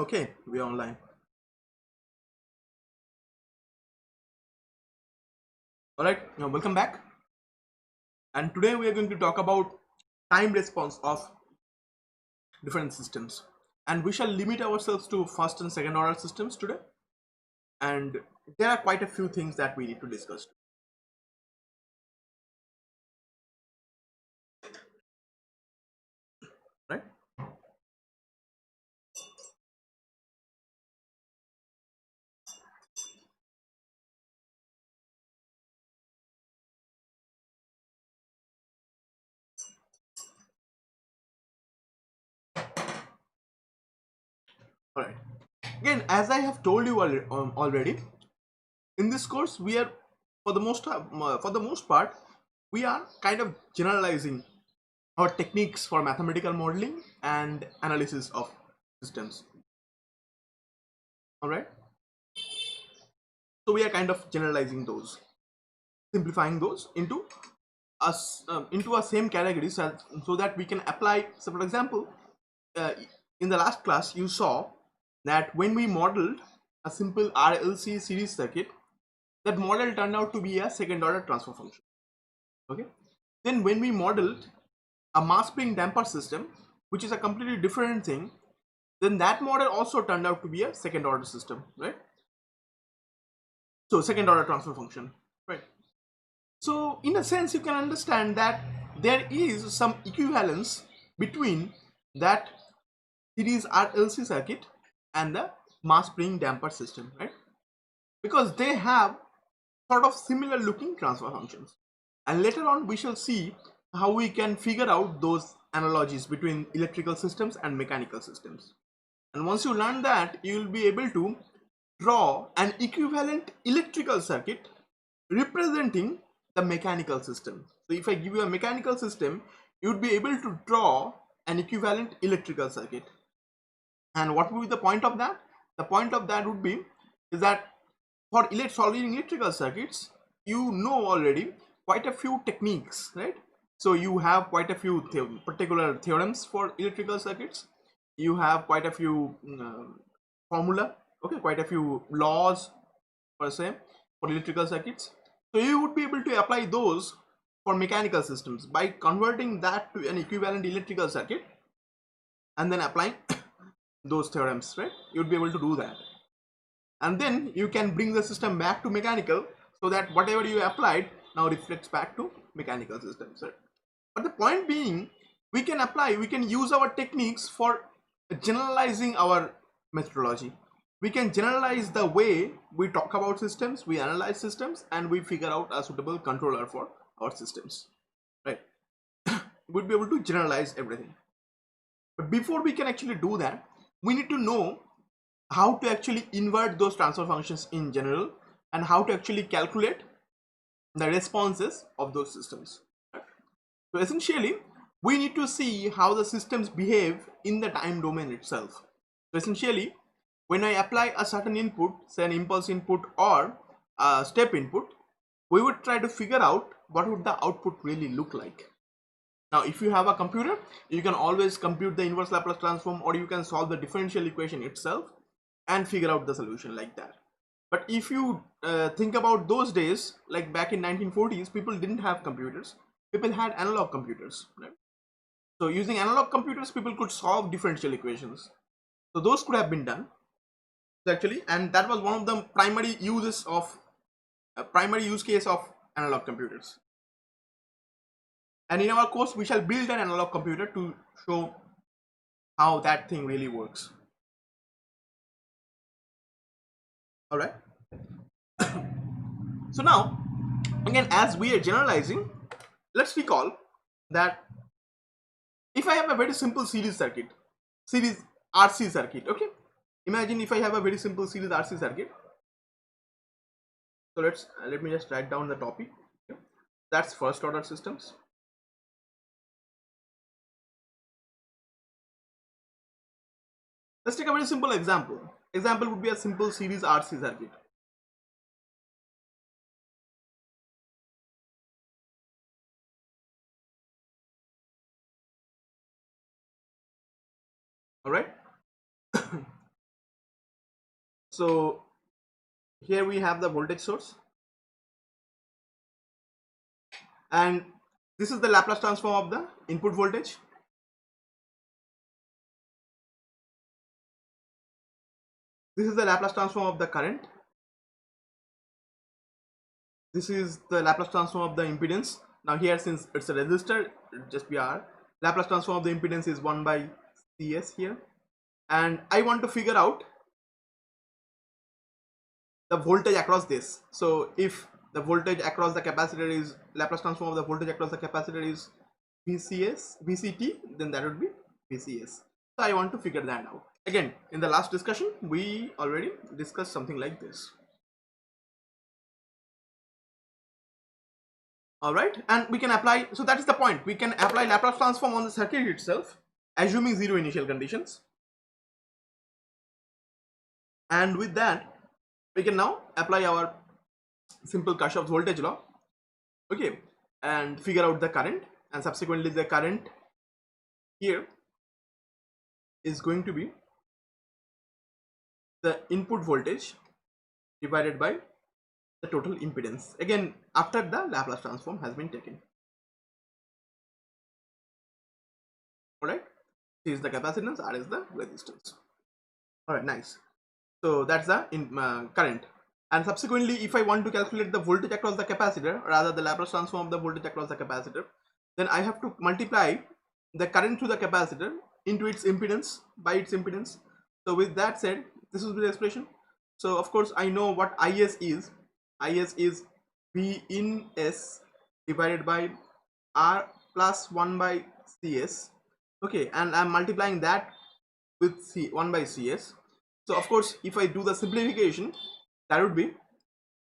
Okay, we are online. All right, now welcome back. And today we are going to talk about time response of different systems. And we shall limit ourselves to first and second order systems today. And there are quite a few things that we need to discuss. Right? All right. Again, as I have told you already, in this course we are for the most part we are kind of generalizing our techniques for mathematical modeling and analysis of systems. All right. So we are kind of generalizing those, simplifying those into into a same category, so that we can apply. So for example, uh, in the last class you saw that when we modeled a simple RLC series circuit, that model turned out to be a second order transfer function. Okay. Then when we modeled a mass spring damper system, which is a completely different thing, then that model also turned out to be a second order system, right? So second order transfer function, right? So in a sense, you can understand that there is some equivalence between that series RLC circuit and the mass spring damper system, right? Because they have sort of similar looking transfer functions. And later on, we shall see how we can figure out those analogies between electrical systems and mechanical systems. And once you learn that, you will be able to draw an equivalent electrical circuit representing the mechanical system. So if I give you a mechanical system, you would be able to draw an equivalent electrical circuit. And what would be the point of that? The point of that would be is that for solving electrical circuits, you know already quite a few techniques, right? So you have quite a few particular theorems for electrical circuits. You have quite a few formula, okay, quite a few laws per se for electrical circuits. So you would be able to apply those for mechanical systems by converting that to an equivalent electrical circuit and then applying those theorems, right? You'd be able to do that. And then you can bring the system back to mechanical, so that whatever you applied now reflects back to mechanical systems, right? But the point being, we can use our techniques for generalizing our methodology. We can generalize the way we talk about systems, we analyze systems, and we figure out a suitable controller for our systems, right? We'd be able to generalize everything. But before we can actually do that, we need to know how to actually invert those transfer functions in general, and how to actually calculate the responses of those systems. So essentially, we need to see how the systems behave in the time domain itself. So essentially, when I apply a certain input, say an impulse input or a step input, we would try to figure out what would the output really look like. Now, if you have a computer, you can always compute the inverse Laplace transform, or you can solve the differential equation itself and figure out the solution like that. But if you think about those days, like back in 1940s, people didn't have computers. People had analog computers, right? So using analog computers, people could solve differential equations. So those could have been done actually, and that was one of the primary uses of primary use case of analog computers. And in our course, we shall build an analog computer to show how that thing really works. All right. So now, again, as we are generalizing, let's recall that if I have a very simple series RC circuit, okay. Imagine if I have a very simple series RC circuit. So let me just write down the topic. Okay. That's first order systems. Let's take a very simple example. Example would be a simple series RC circuit. All right. So here we have the voltage source, and this is the Laplace transform of the input voltage. This is the Laplace transform of the current. This is the Laplace transform of the impedance. Now here, since it's a resistor, it just be R. Laplace transform of the impedance is 1 by CS here. And I want to figure out the voltage across this. So if the voltage across the capacitor is, Laplace transform of the voltage across the capacitor is VCT, then that would be VCS. So I want to figure that out. Again, in the last discussion, we already discussed something like this. Alright, and we can apply, so that is the point, we can apply Laplace transform on the circuit itself, assuming zero initial conditions. And with that, we can now apply our simple Kirchhoff's voltage law, okay, and figure out the current, and subsequently the current here is going to be the input voltage divided by the total impedance, again after the Laplace transform has been taken. Alright, C is the capacitance, R is the resistance. Alright, nice. So that's the current. And subsequently, if I want to calculate the voltage across the capacitor, or rather the Laplace transform of the voltage across the capacitor, then I have to multiply the current through the capacitor into its impedance by its impedance. So with that said, this will be the expression. So of course I know what IS is. IS is V in S divided by R plus 1 by CS. Okay, and I'm multiplying that with 1 by CS. So of course, if I do the simplification, that would be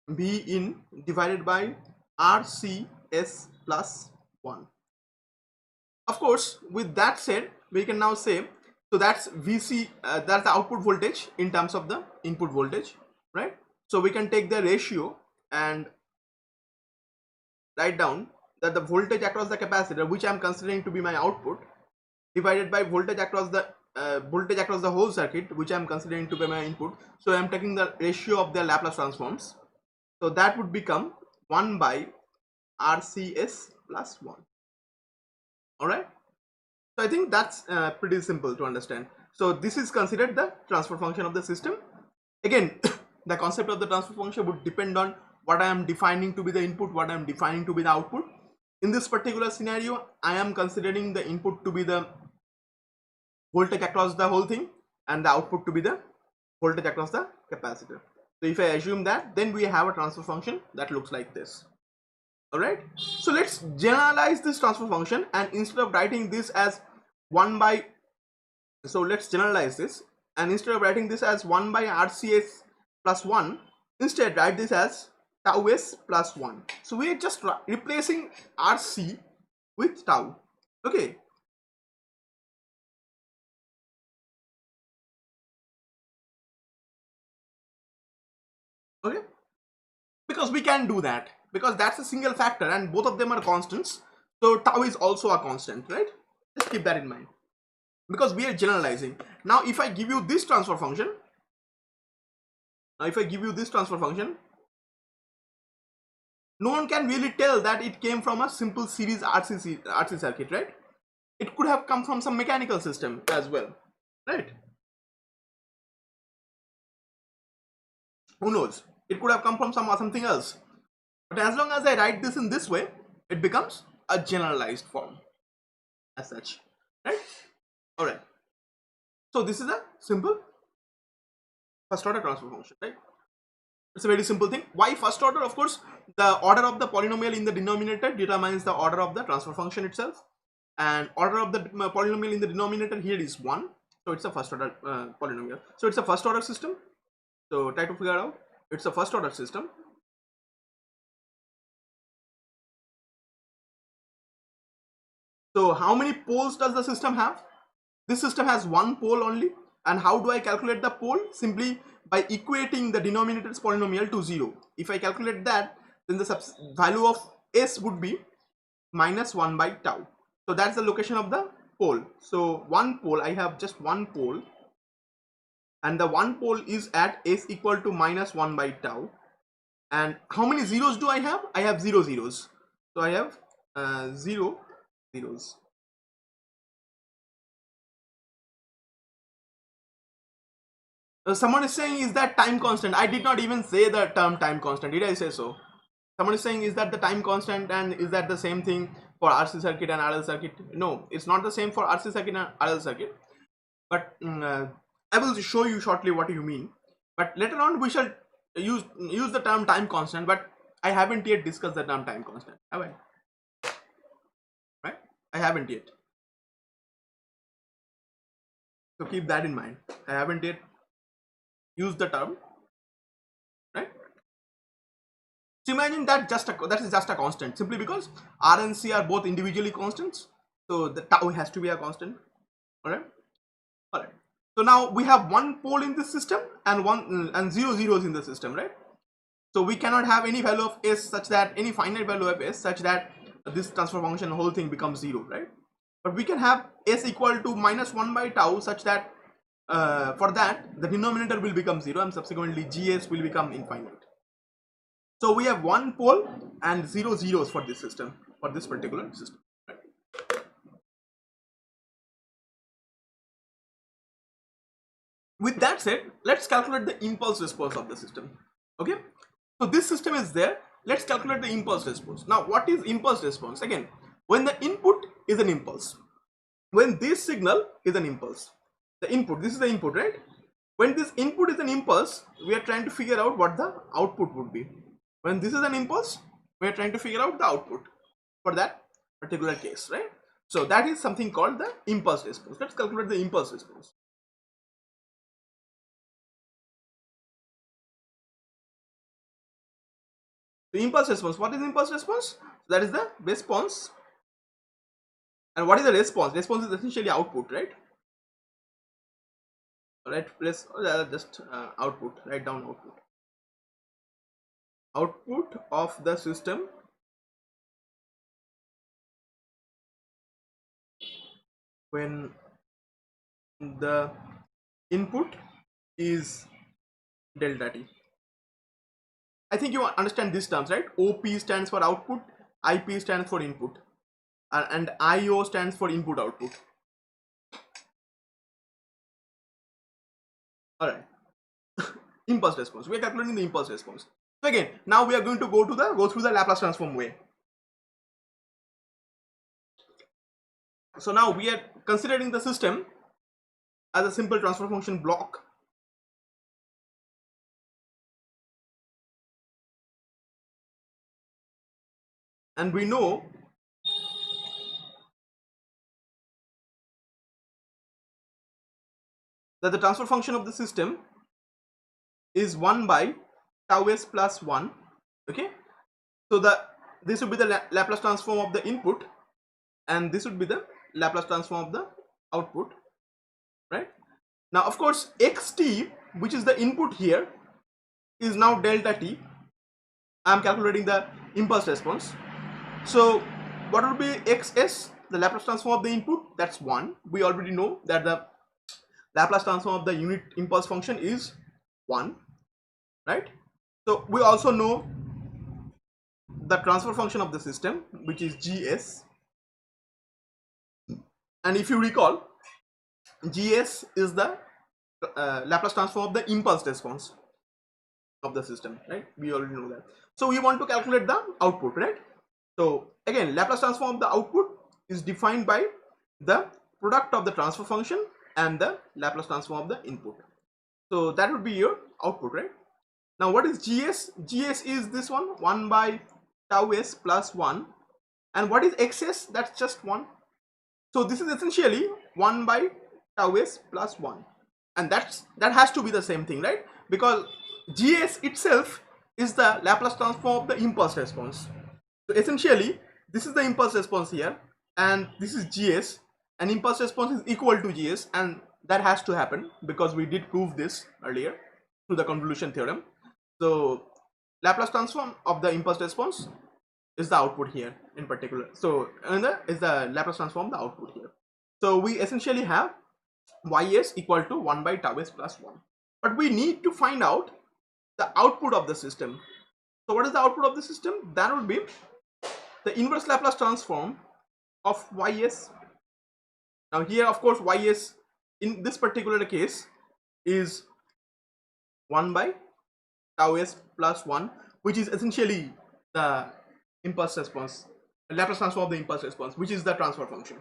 V in divided by RCS plus 1. Of course, with that said, we can now say, so that's VC, that's the output voltage in terms of the input voltage, right? So we can take the ratio and write down that the voltage across the capacitor, which I am considering to be my output, divided by voltage across the whole circuit, which I am considering to be my input. So I am taking the ratio of their Laplace transforms. So that would become 1 by RCS plus 1. Alright. So I think that's pretty simple to understand. So this is considered the transfer function of the system. Again, the concept of the transfer function would depend on what I am defining to be the input, what I am defining to be the output. In this particular scenario, I am considering the input to be the voltage across the whole thing and the output to be the voltage across the capacitor. So if I assume that, then we have a transfer function that looks like this. Alright, so let's generalize this transfer function, and instead of writing this as 1 by, so let's generalize this, and instead of writing this as 1 by RCS plus 1, instead write this as tau s plus 1. So we are just replacing RC with tau. Okay. Okay, because we can do that, because that's a single factor and both of them are constants. So tau is also a constant, right? Just keep that in mind, because we are generalizing. Now if I give you this transfer function, no one can really tell that it came from a simple series RC circuit, right? It could have come from some mechanical system as well, right? Who knows? It could have come from something else. But as long as I write this in this way, it becomes a generalized form as such, right? Alright. So this is a simple first order transfer function, right? It's a very simple thing. Why first order? Of course, the order of the polynomial in the denominator determines the order of the transfer function itself. And order of the polynomial in the denominator here is 1. So it's a first order polynomial. So it's a first order system. So try to figure out. It's a first order system. So how many poles does the system have? This system has one pole only. And how do I calculate the pole? Simply by equating the denominator's polynomial to 0. If I calculate that, then the value of s would be minus 1 by tau. So that's the location of the pole. So one pole, I have just one pole, and the one pole is at s equal to minus 1 by tau. And how many zeros do I have? I have 0 zeros. So I have 0 zeros. Someone is saying, is that time constant? I did not even say the term time constant. Did I say so? Someone is saying, is that the time constant, and is that the same thing for RC circuit and RL circuit? No, it's not the same for RC circuit and RL circuit. But I will show you shortly what you mean. But later on we shall use the term time constant, but I haven't yet discussed the term time constant, have I? Right? I haven't yet. So keep that in mind. I haven't yet used the term, right? So imagine that that is just a constant, simply because R and C are both individually constants. So the tau has to be a constant. Alright? Alright. So now we have one pole in this system and 0 zeros in the system, right? So we cannot have any value of s such that, any finite value of s such that this transfer function whole thing becomes 0, right? But we can have s equal to minus 1 by tau such that for that the denominator will become 0 and subsequently gs will become infinite. So we have one pole and 0 zeros for this system, for this particular system. With that said, let's calculate the impulse response of the system. Okay, so this system is there. Let's calculate the impulse response. Now what is impulse response? Again, when the input is an impulse, when this signal is an impulse, the input, this is the input, right? When this input is an impulse, we are trying to figure out what the output would be. When this is an impulse, we are trying to figure out the output for that particular case, right? So that is something called the impulse response. Let's calculate the impulse response. The impulse response, what is impulse response? That is the response. And what is the response? Response is essentially output, right? Right, let's just output, write down output. Output of the system when the input is delta t. I think you understand these terms, right? OP stands for output, IP stands for input, and IO stands for input output. Alright. Impulse response. We are calculating the impulse response. So again, now we are going to go through the Laplace transform way. So now we are considering the system as a simple transfer function block. And we know that the transfer function of the system is 1 by tau s plus 1. Okay, so this would be the Laplace transform of the input, and this would be the Laplace transform of the output, right? Now of course xt, which is the input here, is now delta t. I am calculating the impulse response. So what would be xs, the Laplace transform of the input? That's 1. We already know that the Laplace transform of the unit impulse function is 1, right? So we also know the transfer function of the system, which is gs, and if you recall, gs is the Laplace transform of the impulse response of the system, right? We already know that. So we want to calculate the output, right? So again, Laplace transform of the output is defined by the product of the transfer function and the Laplace transform of the input. So that would be your output, right? Now what is gs? Gs is this one, 1 by tau s plus 1. And what is xs? That's just 1. So this is essentially 1 by tau s plus 1. And that has to be the same thing, right? Because gs itself is the Laplace transform of the impulse response. So essentially this is the impulse response here, and this is gs, and impulse response is equal to gs, and that has to happen because we did prove this earlier through the convolution theorem. So Laplace transform of the impulse response is the output here in particular. So is the Laplace transform the output here. So we essentially have ys equal to 1 by tau s plus 1. but we need to find out the output of the system. So what is the output of the system? That would be the inverse Laplace transform of ys. Now here, of course, ys in this particular case is 1 by tau s plus 1, which is essentially the impulse response, Laplace transform of the impulse response, which is the transfer function.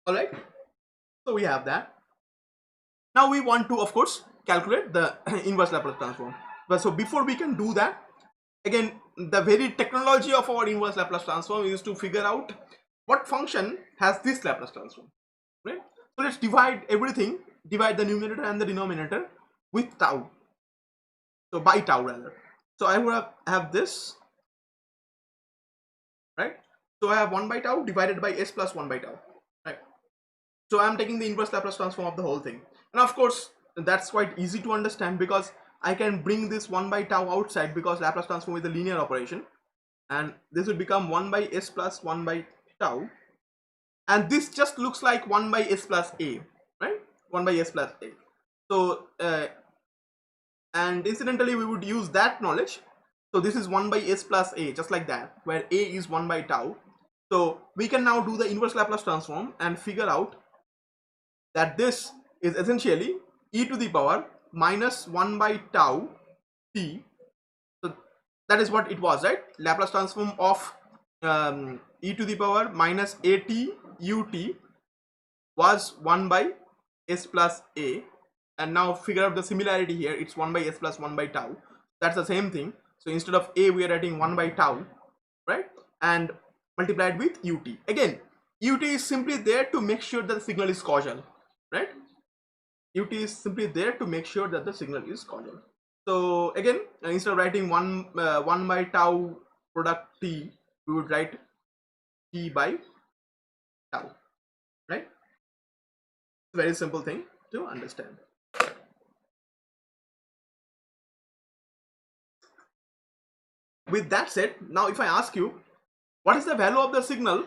All right, so we have that. Now we want to, of course, calculate the inverse Laplace transform. But so before we can do that, again, the very technology of our inverse Laplace transform is to figure out what function has this Laplace transform, right? So let's divide everything, divide the numerator and the denominator with tau. So by tau rather. So I would have this, right? So I have 1 by tau divided by s plus 1 by tau, right? So I am taking the inverse Laplace transform of the whole thing. And of course, that's quite easy to understand because I can bring this 1 by tau outside because Laplace transform is a linear operation. And this will become 1 by s plus 1 by tau. And this just looks like 1 by s plus a, right? 1 by s plus a. So, and incidentally, we would use that knowledge. So this is 1 by s plus a, just like that, where a is 1 by tau. So we can now do the inverse Laplace transform and figure out that this is essentially e to the power minus 1 by tau t. So that is what it was, right? Laplace transform of e to the power minus at ut was 1 by s plus a, and now figure out the similarity here. It's 1 by s plus 1 by tau. That's the same thing. So instead of a, we are writing 1 by tau, right? And multiplied with ut. Again, ut is simply there to make sure that the signal is causal, right? Ut is simply there to make sure that the signal is causal. So again, instead of writing 1 by tau product t, we would write t by tau, right? It's a very simple thing to understand. With that said, now if I ask you, what is the value of the signal?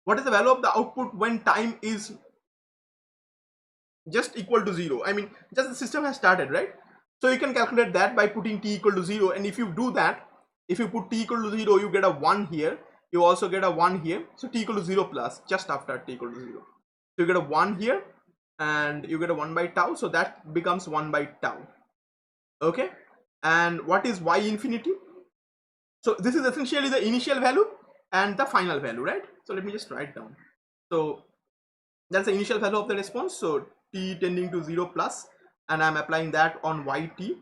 What is the value of the output when time is just equal to 0? I mean, just the system has started, right? So you can calculate that by putting t equal to 0. And if you do that, if you put t equal to 0, you get a 1 here. You also get a 1 here. So t equal to 0 plus just after t equal to 0. So you get a 1 here and you get a 1 by tau. So that becomes 1 by tau. Okay. And what is y infinity? So this is essentially the initial value and the final value, right? So let me just write down. So that's the initial value of the response. So t tending to 0 plus, and I'm applying that on yt.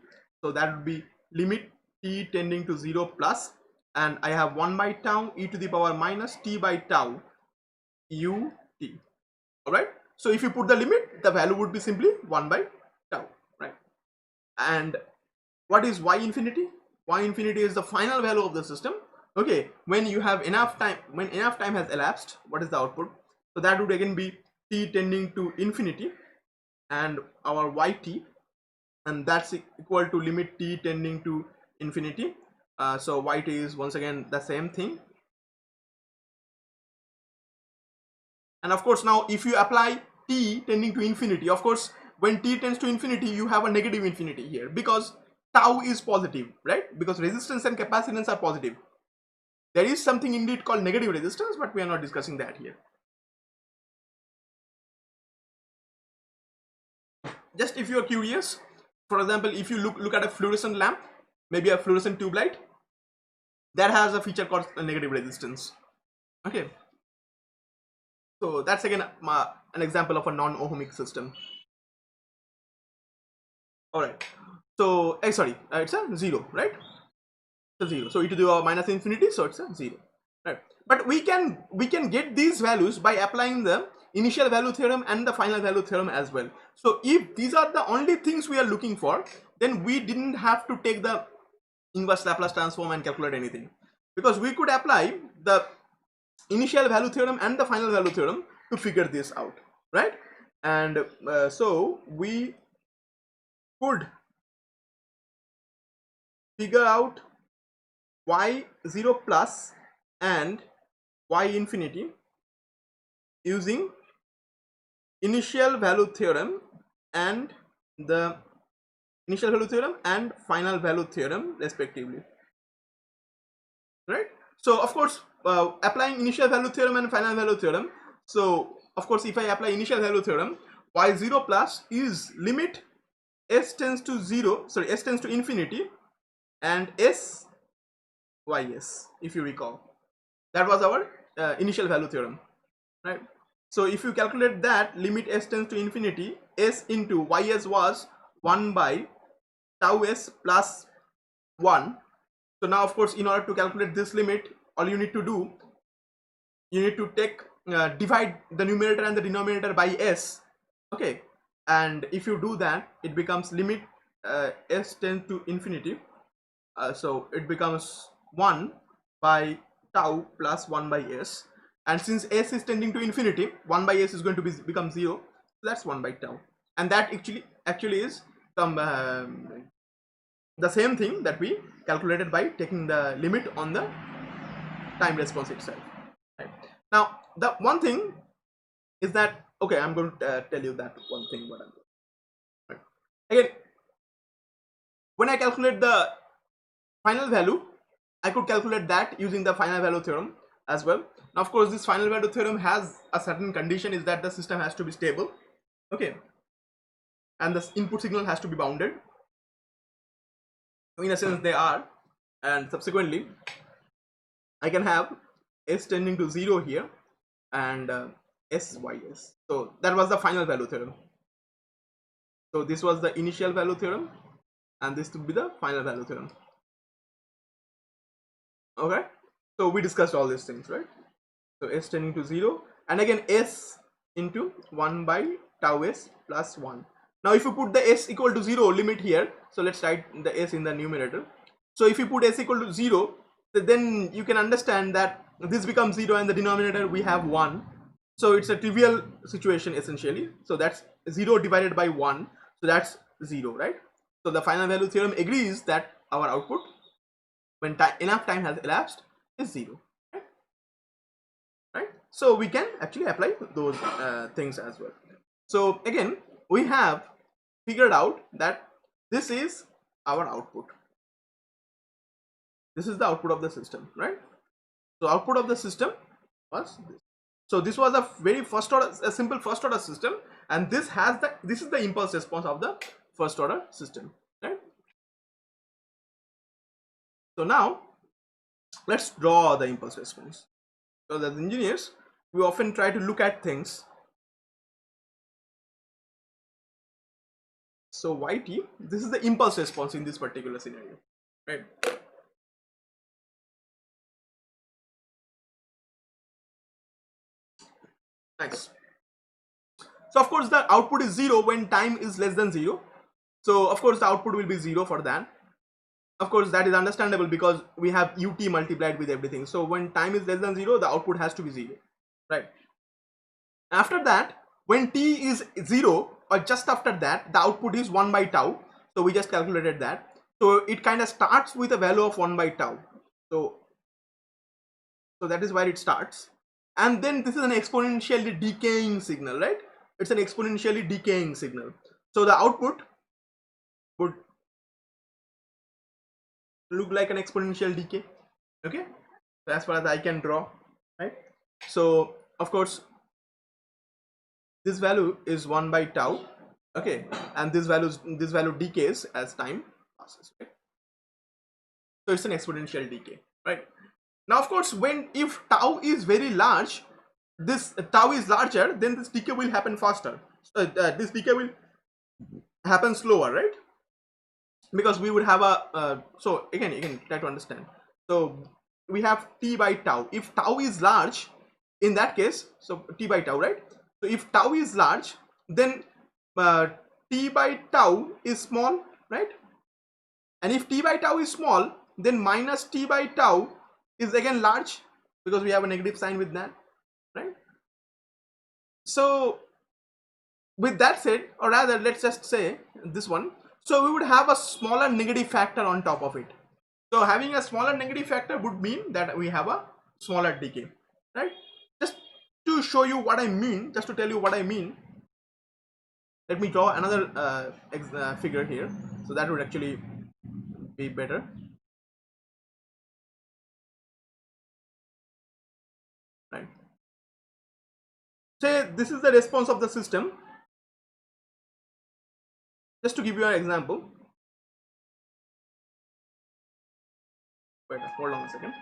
So that would be limit t tending to 0 plus, and I have 1 by tau e to the power minus t by tau ut. All right. So if you put the limit, the value would be simply 1 by tau, right? And what is y infinity? Y infinity is the final value of the system. Okay, when you have enough time, when enough time has elapsed, what is the output? So that would again be t tending to infinity and our yt, and that's equal to limit t tending to infinity. So yt is once again the same thing. And of course, now if you apply t tending to infinity, of course, when t tends to infinity, you have a negative infinity here because tau is positive, right? Because resistance and capacitance are positive. There is something indeed called negative resistance, but we are not discussing that here. Just if you are curious, for example, if you look at a fluorescent lamp, maybe a fluorescent tube light, that has a feature called a negative resistance. Okay. So that's again an example of a non-ohmic system. All right. So it's a 0, right? It's a 0. So e to the power minus infinity, so it's a 0, right? But we can get these values by applying the initial value theorem and the final value theorem as well. So if these are the only things we are looking for, then we didn't have to take the inverse Laplace transform and calculate anything, because we could apply the initial value theorem and the final value theorem to figure this out, right? And so we could figure out y0 plus and y infinity using initial value theorem and the initial value theorem and final value theorem respectively, right? So of course, applying initial value theorem and final value theorem, so of course if I apply initial value theorem, y0 plus is limit s tends to 0, sorry, s tends to infinity, and s ys, if you recall, that was our initial value theorem, right? So if you calculate that, limit s tends to infinity, s into ys was 1 by tau s plus 1. So now of course, in order to calculate this limit, all you need to do, you need to take divide the numerator and the denominator by s, okay, and if you do that, it becomes limit s tends to infinity, so it becomes 1 by tau plus 1 by s, and since s is tending to infinity, 1 by s is going to become 0, so that's 1 by tau, and that actually is some the same thing that we calculated by taking the limit on the time response itself, right? Now the one thing is that, okay, I'm going to tell you that one thing what I'm doing, right? Again, when I calculate the final value, I could calculate that using the final value theorem as well. Now of course, this final value theorem has a certain condition, is that the system has to be stable, okay, and the input signal has to be bounded. In a sense they are, and subsequently I can have s tending to 0 here and sys. So that was the final value theorem. So this was the initial value theorem and this would be the final value theorem. Okay, so we discussed all these things, right? So s tending to 0, and again s into 1 by tau s plus 1. Now if you put the s equal to 0 limit here, so let's write the s in the numerator. So if you put s equal to 0, then you can understand that this becomes 0 and the denominator we have 1. So it's a trivial situation essentially. So that's 0 divided by 1, so that's 0, right? So the final value theorem agrees that our output, when enough time has elapsed, is 0, right? So we can actually apply those things as well. So again, we have figured out that this is our output. This is the output of the system, right? So output of the system was this. So this was a very first order, a simple first order system, and this is the impulse response of the first order system, right? So now let's draw the impulse response. So as engineers, we often try to look at things. So yt, this is the impulse response in this particular scenario, right? Nice. So of course the output is 0 when time is less than 0. So of course the output will be 0 for that. Of course that is understandable because we have ut multiplied with everything. So when time is less than 0, the output has to be 0, right? After that, when t is 0 or just after that, the output is 1 by tau. So we just calculated that. So it kind of starts with a value of 1 by tau. So that is where it starts. And then this is an exponentially decaying signal, right? It's an exponentially decaying signal. So the output would look like an exponential decay, okay? So as far as I can draw, right? So of course this value is 1 by tau, okay, and this value decays as time passes, right? So it's an exponential decay, right? Now of course, if tau is very large, this tau is larger, then this decay will happen faster. This decay will happen slower, right? Because we would have a so again you can try to understand. So we have t by tau. If tau is large, in that case, so t by tau, right? So if tau is large, then t by tau is small, right? And if t by tau is small, then minus t by tau is again large, because we have a negative sign with that, right? So with that said, or rather let's just say this one, so we would have a smaller negative factor on top of it. So having a smaller negative factor would mean that we have a smaller decay, right? Just to show you what I mean, just to tell you what I mean, let me draw another figure here, so that would actually be better. Right. Say this is the response of the system. Just to give you an example. Wait, hold on a second.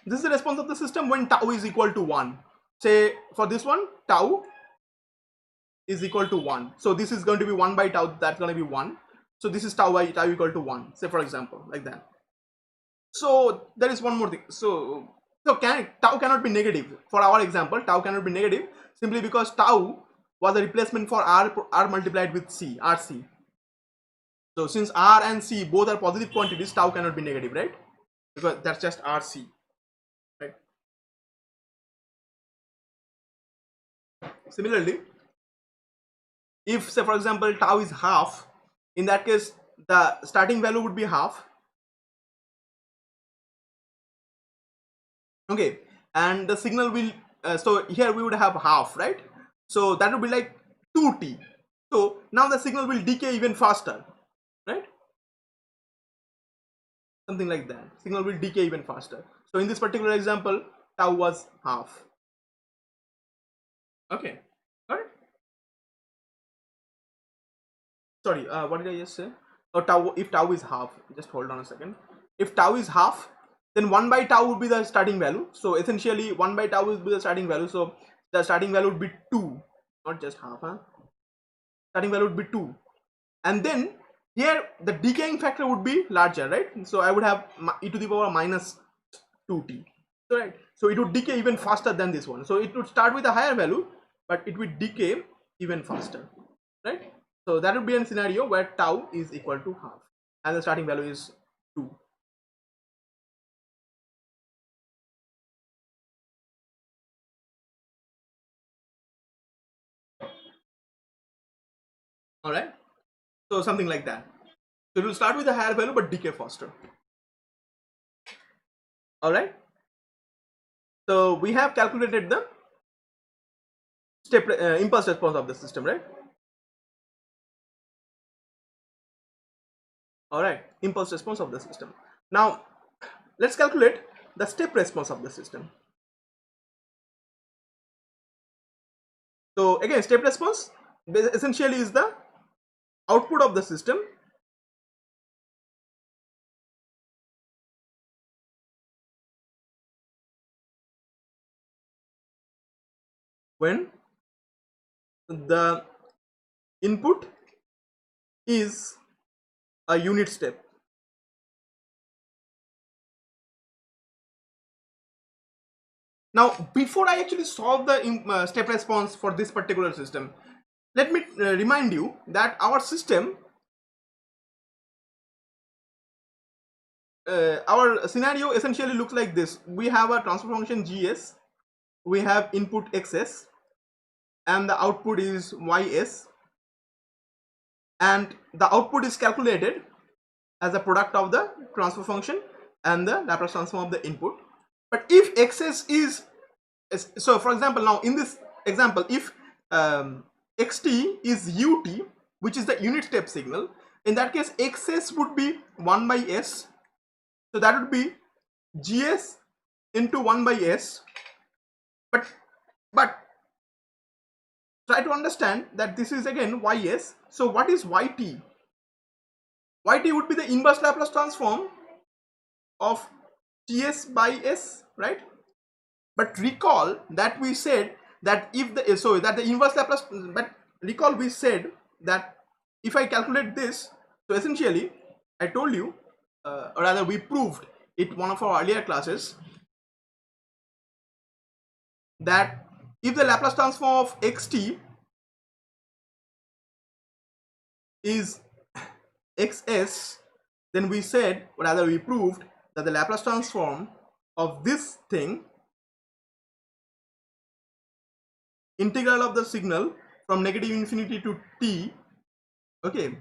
This is the response of the system when tau is equal to 1. Say for this one, tau is equal to 1. So this is going to be 1 by tau, that's going to be 1. So this is tau by tau equal to 1. Say for example, like that. So there is one more thing. So tau cannot be negative. For our example, tau cannot be negative simply because tau was a replacement for r multiplied with c, rc. So since r and c both are positive quantities, tau cannot be negative, right? Because that's just rc, right? Similarly, if say for example tau is half, in that case the starting value would be half. Okay, and the signal will so here we would have half, right? So that would be like 2t. So now the signal will decay even faster, right? Something like that. Signal will decay even faster. So in this particular example, tau was half. Okay, all right. Sorry, what did I just say? Oh, tau. If tau is half, just hold on a second. If tau is half, then 1 by tau would be the starting value. So essentially 1 by tau would be the starting value. So the starting value would be 2, not just half. Starting value would be 2. And then here the decaying factor would be larger, right? So I would have e to the power minus 2t. So, right. So it would decay even faster than this one. So it would start with a higher value, but it would decay even faster, right? So that would be a scenario where tau is equal to half and the starting value is 2. All right. So something like that. So it will start with a higher value but decay faster. All right. So we have calculated the step impulse response of the system, right? All right, impulse response of the system. Now let's calculate the step response of the system. So again, step response essentially is the output of the system when the input is a unit step. Now before I actually solve the step response for this particular system, let me remind you that our system, our scenario essentially looks like this. We have a transfer function gs, we have input xs, and the output is ys, and the output is calculated as a product of the transfer function and the Laplace transform of the input. But if xs is so for example, now in this example, if xt is ut, which is the unit step signal, in that case xs would be 1 by s. So that would be gs into 1 by s. But try to understand that this is again ys. So what is yt? Yt would be the inverse Laplace transform of ts by s, right? But recall that we said that if the the inverse Laplace, but recall we said that if I calculate this, so essentially I told you, or rather we proved it one of our earlier classes, that if the Laplace transform of xt is xs, then we said, or rather we proved, that the Laplace transform of this thing, integral of the signal from negative infinity to t, okay,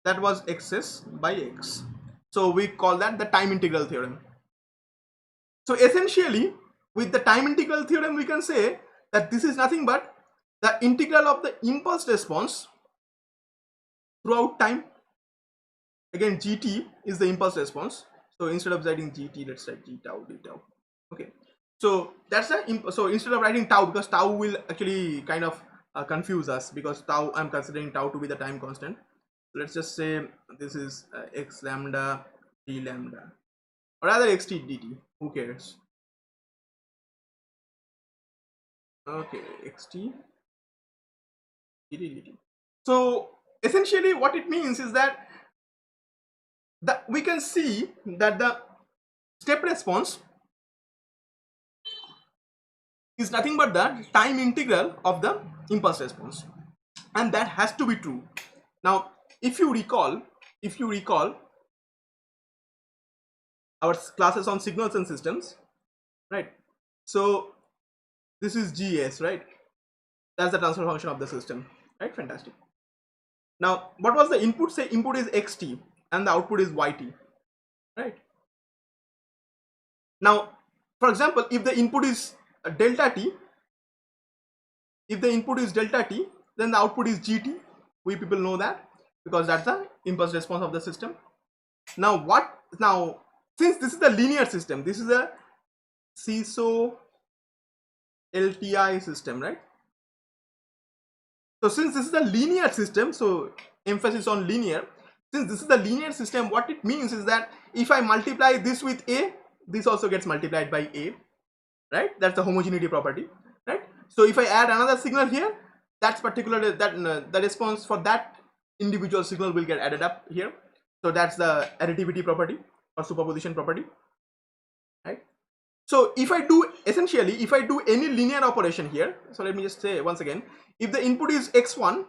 that was xs by x. So we call that the time integral theorem. So essentially with the time integral theorem we can say that this is nothing but the integral of the impulse response throughout time. Again, gt is the impulse response, so instead of writing gt, let's write g tau d tau. Okay, so that's the so instead of writing tau, because tau will actually kind of confuse us, because tau, I'm considering tau to be the time constant. So let's just say this is x lambda d lambda, or rather xt dt, who cares. Okay, xt dt dt. So essentially what it means is that we can see that the step response is nothing but the time integral of the impulse response, and that has to be true. Now if you recall our classes on signals and systems, right? So this is gs, right? That's the transfer function of the system, right? Fantastic. Now what was the input? Say input is xt and the output is yt, right? Now for example, if the input is delta t, then the output is gt. We people know that, because that's the impulse response of the system. Now since this is the linear system, this is a CISO LTI system, right? So since this is a linear system, so emphasis on linear, since this is the linear system, what it means is that if I multiply this with a, this also gets multiplied by a, right? That's the homogeneity property, right? So if I add another signal here, that's particularly the response for that individual signal will get added up here. So that's the additivity property or superposition property, right? So if I do any linear operation here, so let me just say once again, if the input is x1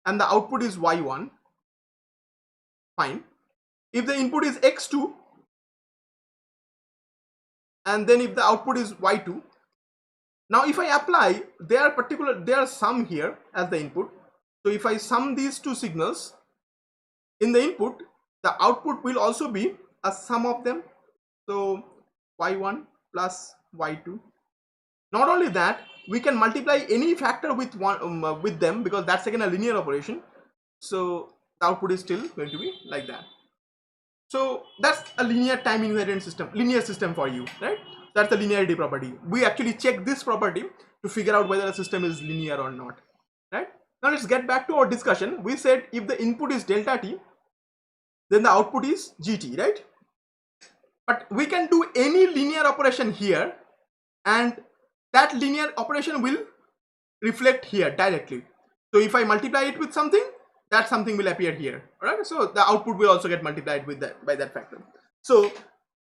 and the output is y1, fine. If the input is x2 and then if the output is y2, now if I apply, there are sum here as the input. So if I sum these two signals in the input, the output will also be a sum of them. So y1 plus y2. Not only that, we can multiply any factor with with them, because that's again a linear operation. So the output is still going to be like that. So that's a linear time invariant system, linear system for you, right? That's the linearity property. We actually check this property to figure out whether a system is linear or not, right? Now let's get back to our discussion. We said if the input is delta t, then the output is gt, right? But we can do any linear operation here, and that linear operation will reflect here directly. So if I multiply it with something, that something will appear here, alright? So the output will also get multiplied with that, by that factor. So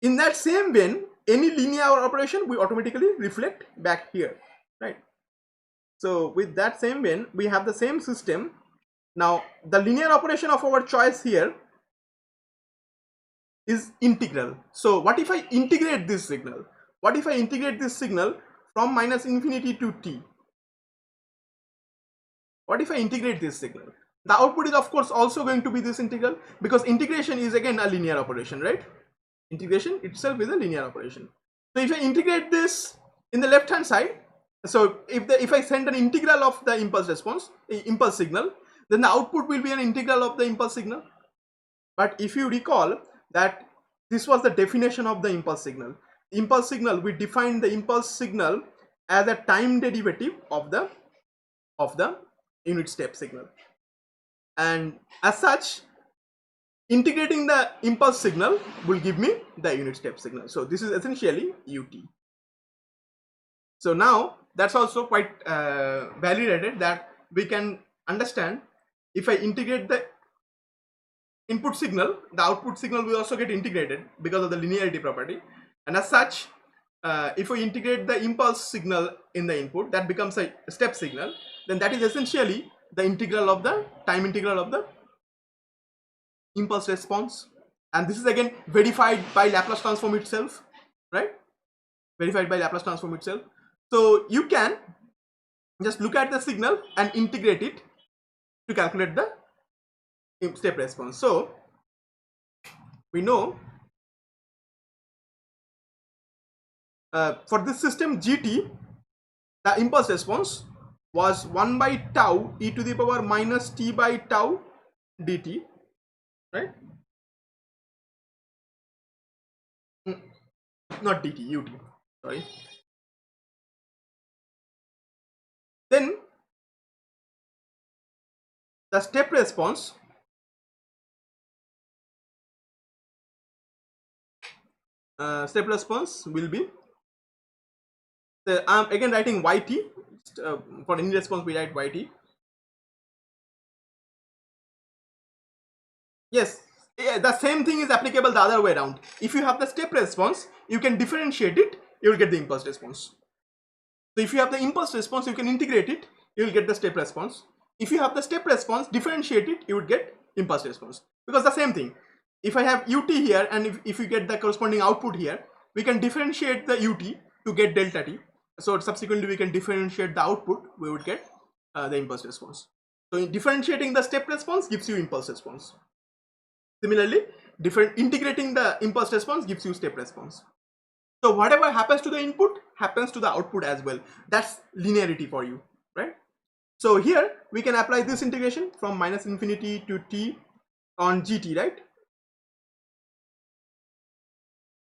in that same vein, any linear operation will automatically reflect back here, right? So with that same vein, we have the same system. Now the linear operation of our choice here is integral. So what if I integrate this signal? What if I integrate this signal from minus infinity to t? What if I integrate this signal? The output is of course also going to be this integral, because integration is again a linear operation, right? Integration itself is a linear operation. So if I integrate this in the left hand side, so if I send an integral of the impulse response, impulse signal, then the output will be an integral of the impulse signal. But if you recall that this was the definition of the impulse signal. Impulse signal, we defined the impulse signal as a time derivative of the unit step signal, and as such integrating the impulse signal will give me the unit step signal. So this is essentially ut. So now that's also quite validated, that we can understand if I integrate the input signal, the output signal will also get integrated because of the linearity property, and as such if we integrate the impulse signal in the input, that becomes a step signal, then that is essentially the integral of the time integral of the impulse response. And this is again verified by Laplace transform itself, right? Verified by Laplace transform itself. So you can just look at the signal and integrate it to calculate the step response. So we know for this system gt, the impulse response was 1 by tau e to the power minus t by tau dt, right? Not dt, ut, sorry. Then the step response will be, I'm again writing yt, for any response we write yt. Yes, yeah, the same thing is applicable the other way around. If you have the step response, you can differentiate it, you will get the impulse response. So if you have the impulse response, you can integrate it, you will get the step response. If you have the step response, differentiate it, you would get impulse response. Because the same thing, if I have ut here and if you get the corresponding output here, we can differentiate the ut to get delta t. So subsequently we can differentiate the output, we would get the impulse response. So in differentiating the step response gives you impulse response. Similarly, integrating the impulse response gives you step response. So whatever happens to the input happens to the output as well. That's linearity for you, right? So here we can apply this integration from minus infinity to t on gt, right?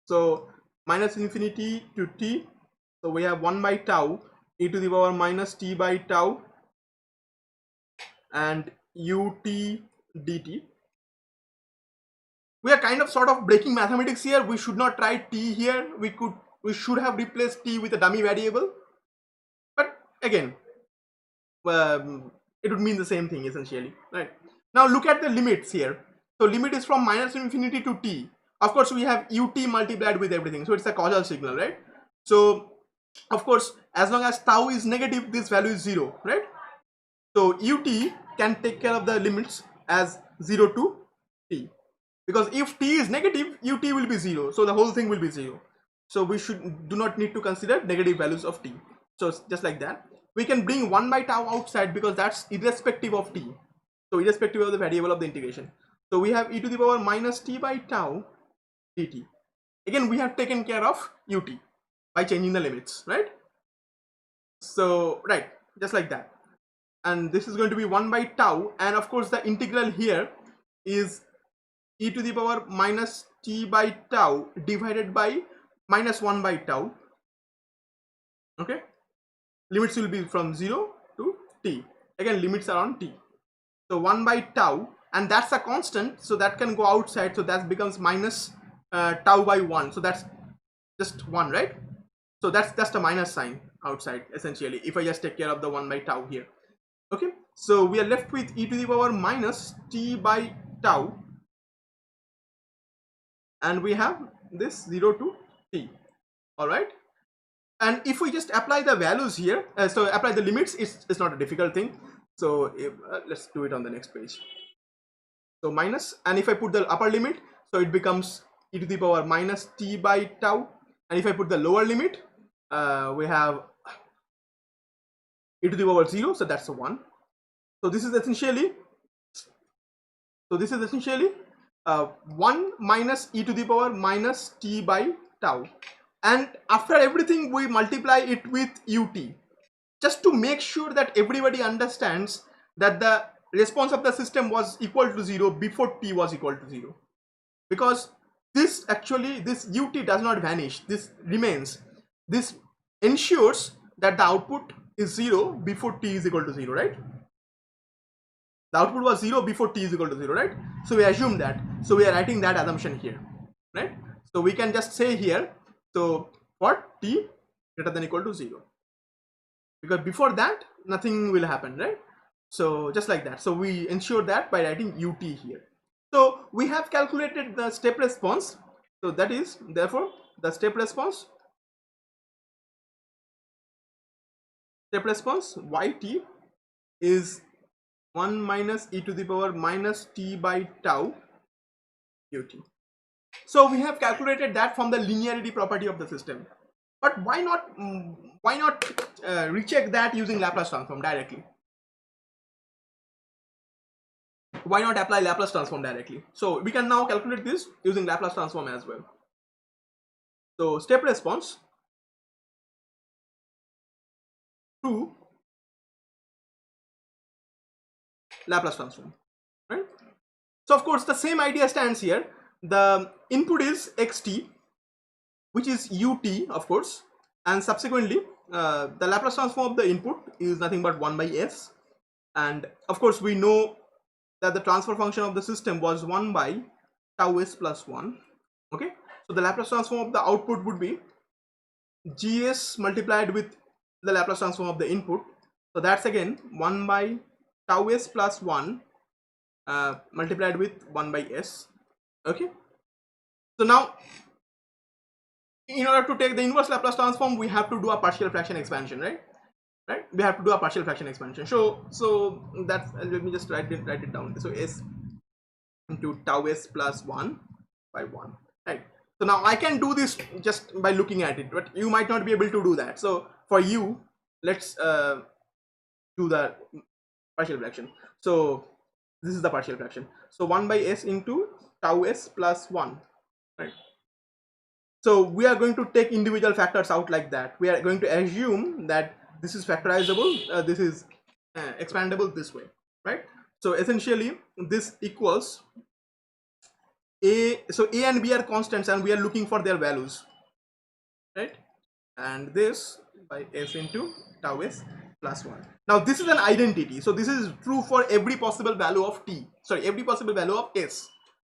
So minus infinity to t, so we have 1 by tau e to the power minus t by tau and ut dt. We are kind of sort of breaking mathematics here. We should not try t here. We should have replaced t with a dummy variable, but again it would mean the same thing essentially, right? Now look at the limits here. So limit is from minus infinity to t. Of course we have ut multiplied with everything, so it's a causal signal, right? So of course as long as tau is negative, this value is 0, right? So ut can take care of the limits as 0 to t, because if t is negative, ut will be 0, so the whole thing will be 0. So we do not need to consider negative values of t. So just like that, we can bring 1 by tau outside because that's irrespective of t, so irrespective of the variable of the integration. So we have e to the power minus t by tau dt. Again we have taken care of ut by changing the limits, right? So right, just like that, and this is going to be 1 by tau, and of course the integral here is e to the power minus t by tau divided by minus 1 by tau. Okay, limits will be from 0 to t. Again limits are on t. So 1 by tau, and that's a constant, so that can go outside, so that becomes minus tau by 1, so that's just 1, right? So that's just a minus sign outside essentially if I just take care of the 1 by tau here. Okay, so we are left with e to the power minus t by tau, and we have this 0 to t. All right, and if we just apply the values here, so apply the limits, it's not a difficult thing. So let's do it on the next page. So minus, and if I put the upper limit, so it becomes e to the power minus t by tau, and if I put the lower limit, we have e to the power 0, so that's a 1. So this is essentially 1 minus e to the power minus t by tau, and after everything we multiply it with ut, just to make sure that everybody understands that the response of the system was equal to 0 before t was equal to 0, because this ut does not vanish, this remains. This ensures that the output is 0 before t is equal to 0, right? The output was 0 before t is equal to 0, right? So we assume that, so we are writing that assumption here, right? So we can just say here, so for t greater than equal to 0, because before that nothing will happen, right? So just like that, so we ensure that by writing ut here. So we have calculated the step response, so that is therefore the step response yt is 1 minus e to the power minus t by tau ut. So we have calculated that from the linearity property of the system. But why not recheck that using Laplace transform directly? Why not apply Laplace transform directly? So we can now calculate this using Laplace transform as well. So step response to Laplace transform, right? So of course the same idea stands here. The input is xt, which is ut, of course, and subsequently the Laplace transform of the input is nothing but 1 by s, and of course we know that the transfer function of the system was 1 by tau s plus 1. Okay, so the Laplace transform of the output would be gs multiplied with the Laplace transform of the input, so that's again 1 by tau s plus 1 multiplied with 1 by s. Okay, so now in order to take the inverse Laplace transform, we have to do a partial fraction expansion, right? We have to do a partial fraction expansion. So that's, let me just write it down. So s into tau s plus 1 by 1, right? So now I can do this just by looking at it, but you might not be able to do that. So for you, let's do the partial fraction. So this is the partial fraction. So 1 by s into tau s plus 1, right? So we are going to take individual factors out like that. We are going to assume that this is factorizable, this is expandable this way, right? So essentially this equals a, so a and b are constants and we are looking for their values, right? And this by s into tau s plus 1. Now this is an identity, so this is true for every possible value of t, sorry, every possible value of s,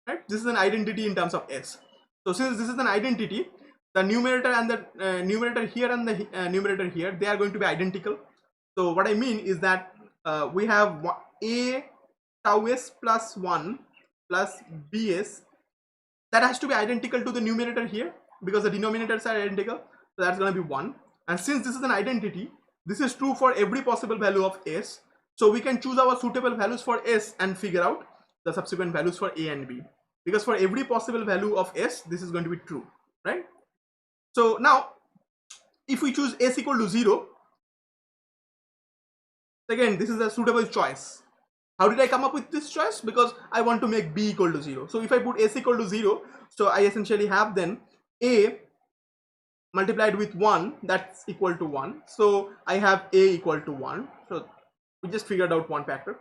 right? This is an identity in terms of s. So since this is an identity, the numerator and the numerator here and the numerator here, they are going to be identical. So what I mean is that we have a tau s plus 1 plus bs, that has to be identical to the numerator here because the denominators are identical, so that's going to be 1. And since this is an identity, this is true for every possible value of s, so we can choose our suitable values for s and figure out the subsequent values for a and b, because for every possible value of s, this is going to be true, right? So now if we choose s equal to 0, again this is a suitable choice. How did I come up with this choice? Because I want to make b equal to 0. So if I put s equal to 0, so I essentially have then a multiplied with 1, that's equal to 1. So I have a equal to 1. So we just figured out one factor.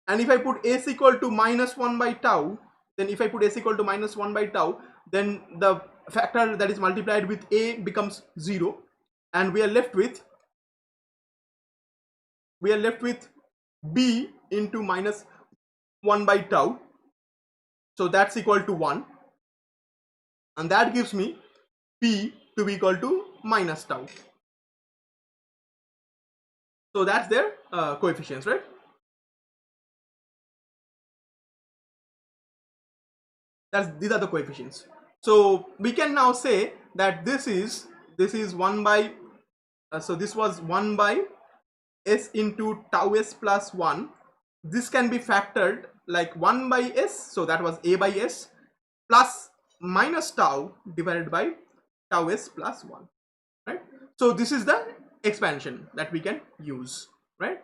And if I put s equal to minus 1 by tau, then if I put s equal to minus 1 by tau, then the factor that is multiplied with a becomes 0, and we are left with b into minus 1 by tau, so that's equal to 1, and that gives me p to be equal to minus tau. So that's their coefficients, right? These are the coefficients. So we can now say that this is 1 by so this was 1 by s into tau s plus 1. This can be factored like 1 by s, so that was a by s plus minus tau divided by tau s plus 1, right? So this is the expansion that we can use, right?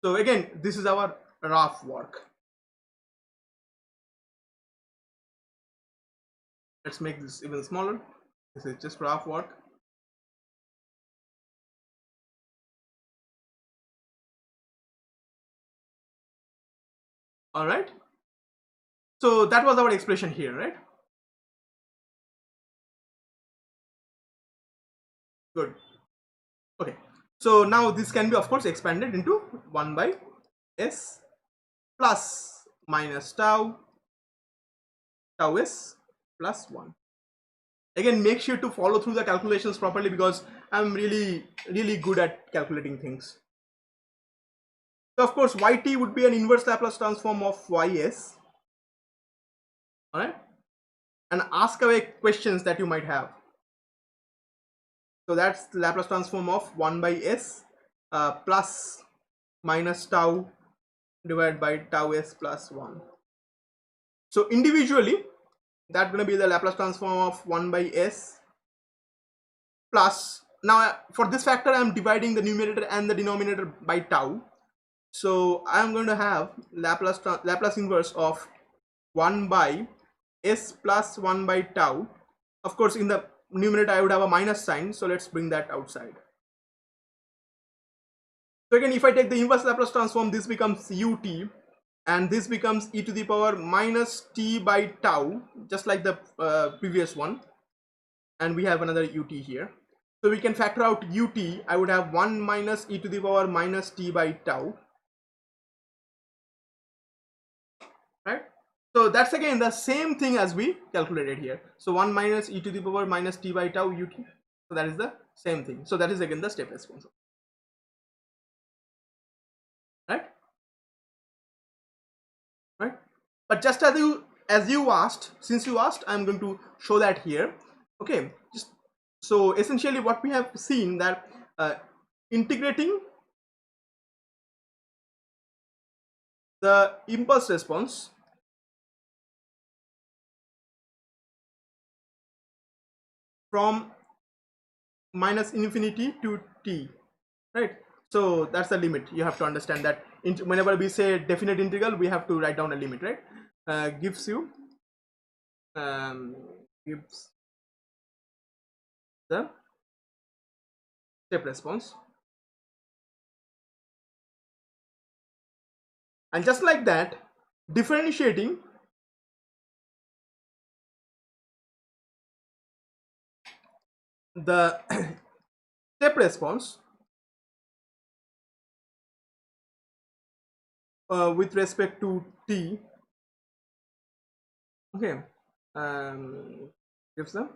So again, this is our rough work. Let's make this even smaller. This is just rough work. All right, so that was our expression here, right? Good. Okay, so now this can be of course expanded into 1 by s plus minus tau s plus 1. Again, make sure to follow through the calculations properly because I'm really good at calculating things. So of course yt would be an inverse Laplace transform of ys. All right, and ask away questions that you might have. So that's the Laplace transform of 1 by s plus minus tau divided by tau s plus 1. So individually, that's going to be the Laplace transform of 1 by s plus, now for this factor I am dividing the numerator and the denominator by tau, so I am going to have Laplace inverse of 1 by s plus 1 by tau. Of course in the numerator I would have a minus sign, so let's bring that outside. So So again, if I take the inverse Laplace transform, this becomes ut, and this becomes e to the power minus t by tau, just like the previous one, and we have another ut here. So we can factor out ut. I would have 1 minus e to the power minus t by tau, right? So that's again the same thing as we calculated here. So 1 minus e to the power minus t by tau ut. So that is the same thing. So that is again the step response, right? Right. But just as you asked, since you asked, I'm going to show that here. Okay. Just so essentially, what we have seen that integrating the impulse response from minus infinity to t, right? So that's the limit. You have to understand that whenever we say definite integral, we have to write down a limit, right? Gives you gives the step response, and just like that, differentiating the step response with respect to t, okay, gives the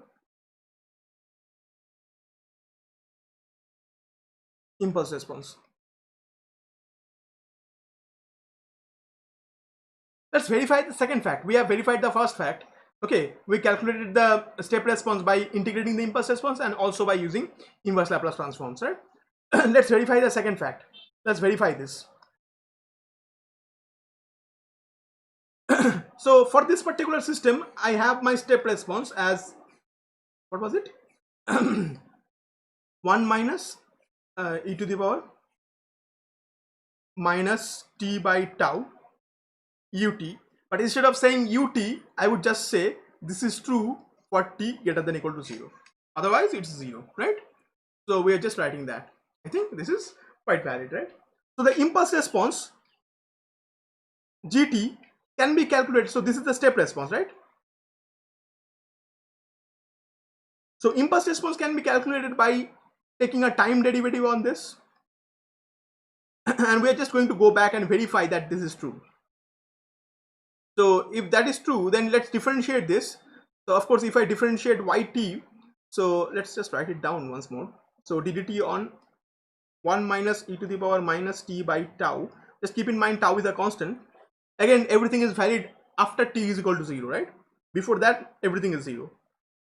impulse response. Let's verify the second fact. We have verified the first fact. Okay, we calculated the step response by integrating the impulse response and also by using inverse Laplace transforms, right? Let's verify the second fact. Let's verify this. So for this particular system, I have my step response as, what was it? 1 minus e to the power minus t by tau ut. But instead of saying ut, I would just say this is true for t greater than equal to 0. Otherwise, it's 0, right? So we are just writing that. I think this is quite valid, right? So the impulse response gt can be calculated. So this is the step response, right? So impulse response can be calculated by taking a time derivative on this. And we are just going to go back and verify that this is true. So if that is true, then let's differentiate this. So of course, if I differentiate yt, so let's just write it down once more. So ddt on 1 minus e to the power minus t by tau. Just keep in mind tau is a constant. Again, everything is valid after t is equal to 0, right? Before that, everything is 0.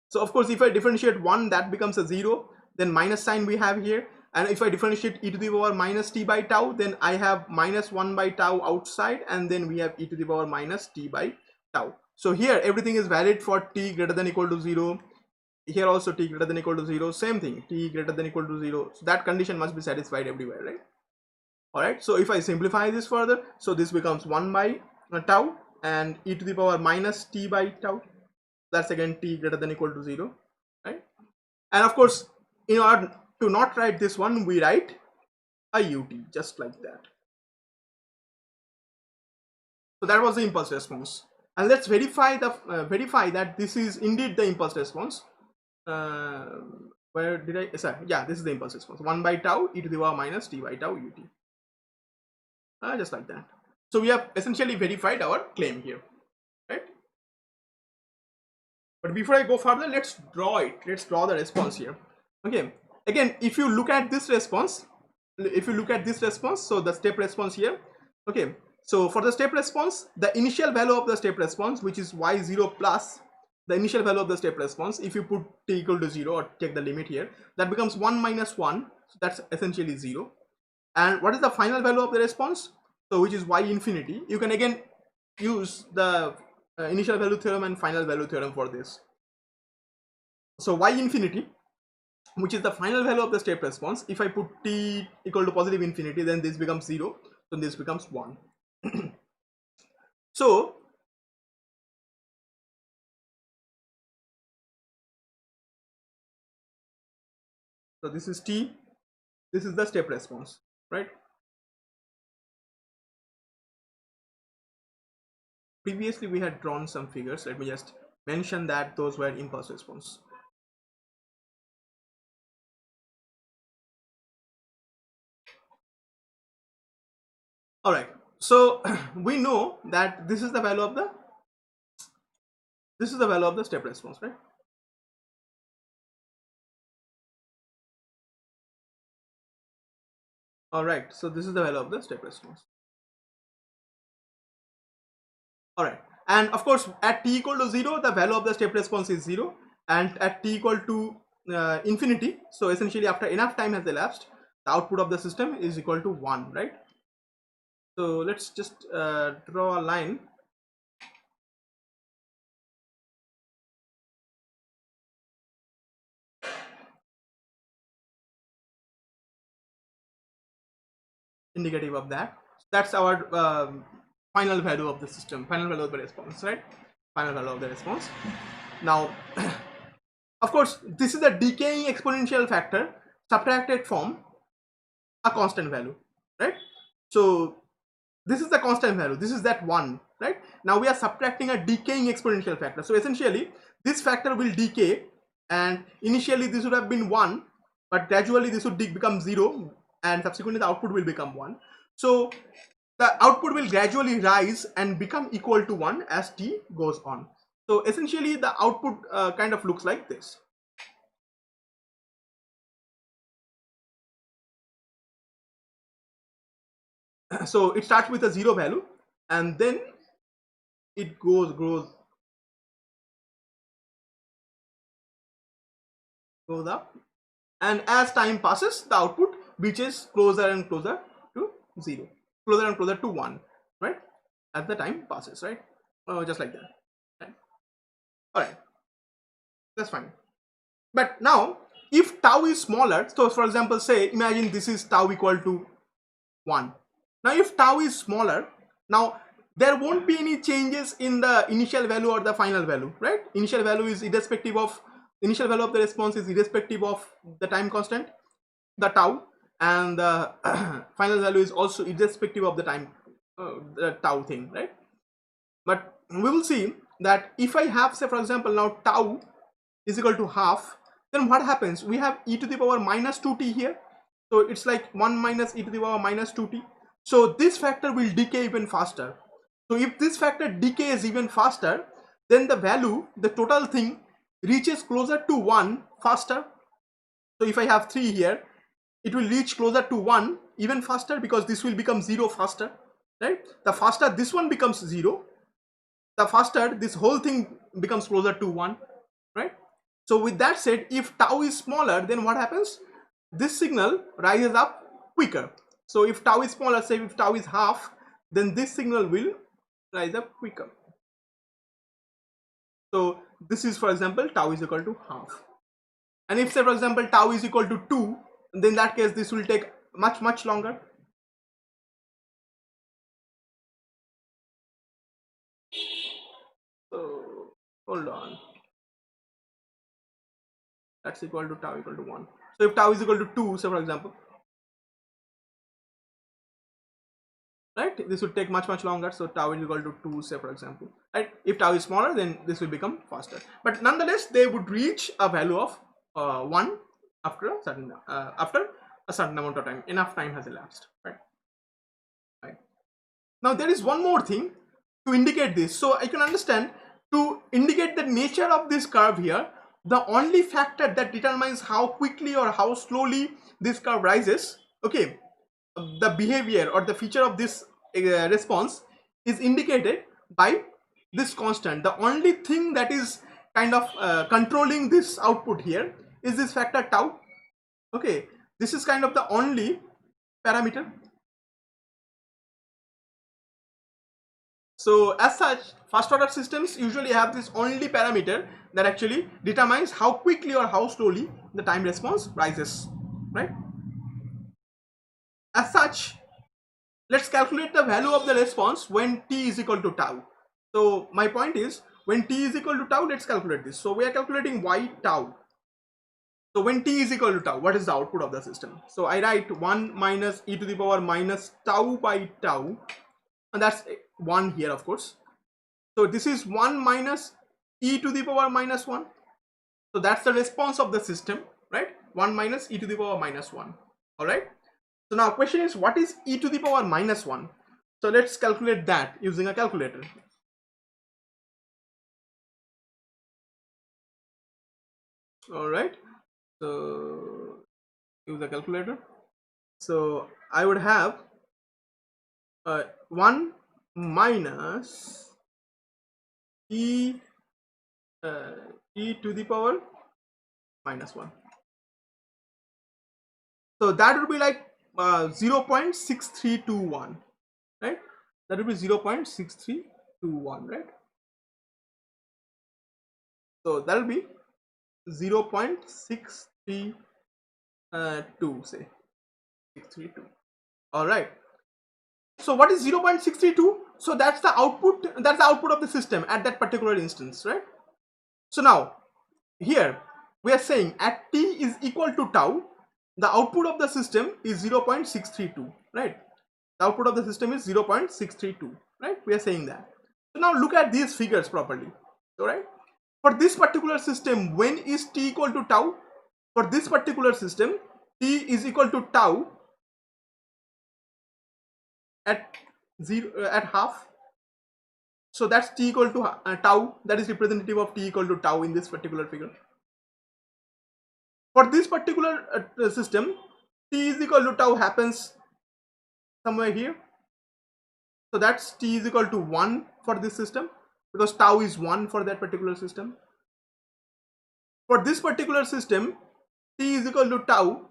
So of course, if I differentiate 1, that becomes a 0. Then minus sign we have here. And if I differentiate e to the power minus t by tau, then I have minus 1 by tau outside, and then we have e to the power minus t by tau. So here everything is valid for t greater than equal to 0. Here also t greater than equal to 0. Same thing, t greater than equal to 0. So that condition must be satisfied everywhere, right? Alright, so if I simplify this further, so this becomes 1 by tau and e to the power minus t by tau. That's again t greater than equal to 0, right? And of course, in order to not write this one, we write a ut, just like that. So that was the impulse response. And let's verify that this is indeed the impulse response. Where did I? Sorry, yeah, this is the impulse response. 1 by tau e to the power minus t by tau ut. Just like that. So we have essentially verified our claim here, right? But before I go further, let's draw it. Let's draw the response here. Okay. Again, if you look at this response, so the step response here. Okay. So for the step response, the initial value of the step response, which is y0 plus the initial value of the step response, if you put t equal to 0 or take the limit here, that becomes 1 minus 1. So that's essentially 0. And what is the final value of the response? So which is y infinity. You can again use the initial value theorem and final value theorem for this. So y infinity, which is the final value of the step response, if I put t equal to positive infinity, then this becomes 0. So this becomes 1. So this is t, this is the step response, right? previously we had drawn some figures. Let me just mention that those were impulse response. All right, so we know that this is the value of the step response, right? All right, so this is the value of the step response. All right, and of course at t equal to 0 the value of the step response is 0, and at t equal to infinity, so essentially after enough time has elapsed, the output of the system is equal to 1, right? So let's just draw a line. Indicative of that. That's our final value of the system, final value of the response, right? Final value of the response. Now, of course, this is a decaying exponential factor subtracted from a constant value, right? So this is the constant value, this is that 1, right? Now we are subtracting a decaying exponential factor. So essentially this factor will decay, and initially this would have been 1, but gradually this would become 0, and subsequently the output will become 1. So the output will gradually rise and become equal to 1 as t goes on. So essentially the output kind of looks like this. So it starts with a 0 value, and then it grows up, and as time passes the output reaches closer and closer to 0, closer and closer to 1, right, as the time passes, right? Just like that, right? All right, that's fine. But now if tau is smaller, so for example, say imagine this is tau equal to 1. Now if tau is smaller, now there won't be any changes in the initial value or the final value, right? Initial value is irrespective of, initial value of the response is irrespective of the time constant, the tau, and the final value is also irrespective of the time, the tau thing, right? But we will see that if I have, say for example, now tau is equal to half, then what happens? We have e to the power minus 2t here, so it's like 1 minus e to the power minus 2t. So this factor will decay even faster. So if this factor decays even faster, then the value, the total thing, reaches closer to 1 faster. So if I have 3 here, it will reach closer to 1 even faster, because this will become 0 faster, right? The faster this one becomes 0, the faster this whole thing becomes closer to 1, right? So with that said, if tau is smaller, then what happens? This signal rises up quicker. So if tau is smaller, say if tau is half, then this signal will rise up quicker. So this is, for example, tau is equal to half. And if, say for example, tau is equal to 2, then in that case this will take much longer. So hold on, that's equal to tau equal to 1. So if tau is equal to 2, say for example, right, this would take much longer. So tau is equal to 2, say for example, right? If tau is smaller, then this will become faster, but nonetheless they would reach a value of 1 after a certain amount of time. Enough time has elapsed, right? Now there is one more thing to indicate this, so I can understand, to indicate the nature of this curve here, the only factor that determines how quickly or how slowly this curve rises, okay, the behavior or the feature of this response is indicated by this constant. The only thing that is kind of controlling this output here is this factor tau, okay. This is kind of the only parameter. So as such, first order systems usually have this only parameter that actually determines how quickly or how slowly the time response rises, right? As such, let's calculate the value of the response when t is equal to tau. So my point is, when t is equal to tau, let's calculate this. So we are calculating y tau. So when t is equal to tau, what is the output of the system? So I write 1 minus e to the power minus tau by tau, and that's 1 here, of course. So this is 1 minus e to the power minus 1. So that's the response of the system, right? 1 minus e to the power minus 1. All right. So now question is, what is e to the power minus 1? So let's calculate that using a calculator. All right. So use a calculator. So I would have 1 minus e to the power minus 1. So that would be like 0.6321, right? That would be 0.6321, right? So that will be 0.632, say 632. All right. So what is 0.632? So that's the output. That's the output of the system at that particular instance, right? So now here we are saying at t is equal to tau, the output of the system is 0.632, right? The output of the system is 0.632, right? We are saying that. So now look at these figures properly. All right. For this particular system, when is t equal to tau? For this particular system, t is equal to tau at half. So that's t equal to tau. That is representative of t equal to tau in this particular figure. For this particular system, t is equal to tau happens somewhere here. So that's t is equal to 1 for this system, because tau is 1 for that particular system. For this particular system, t is equal to tau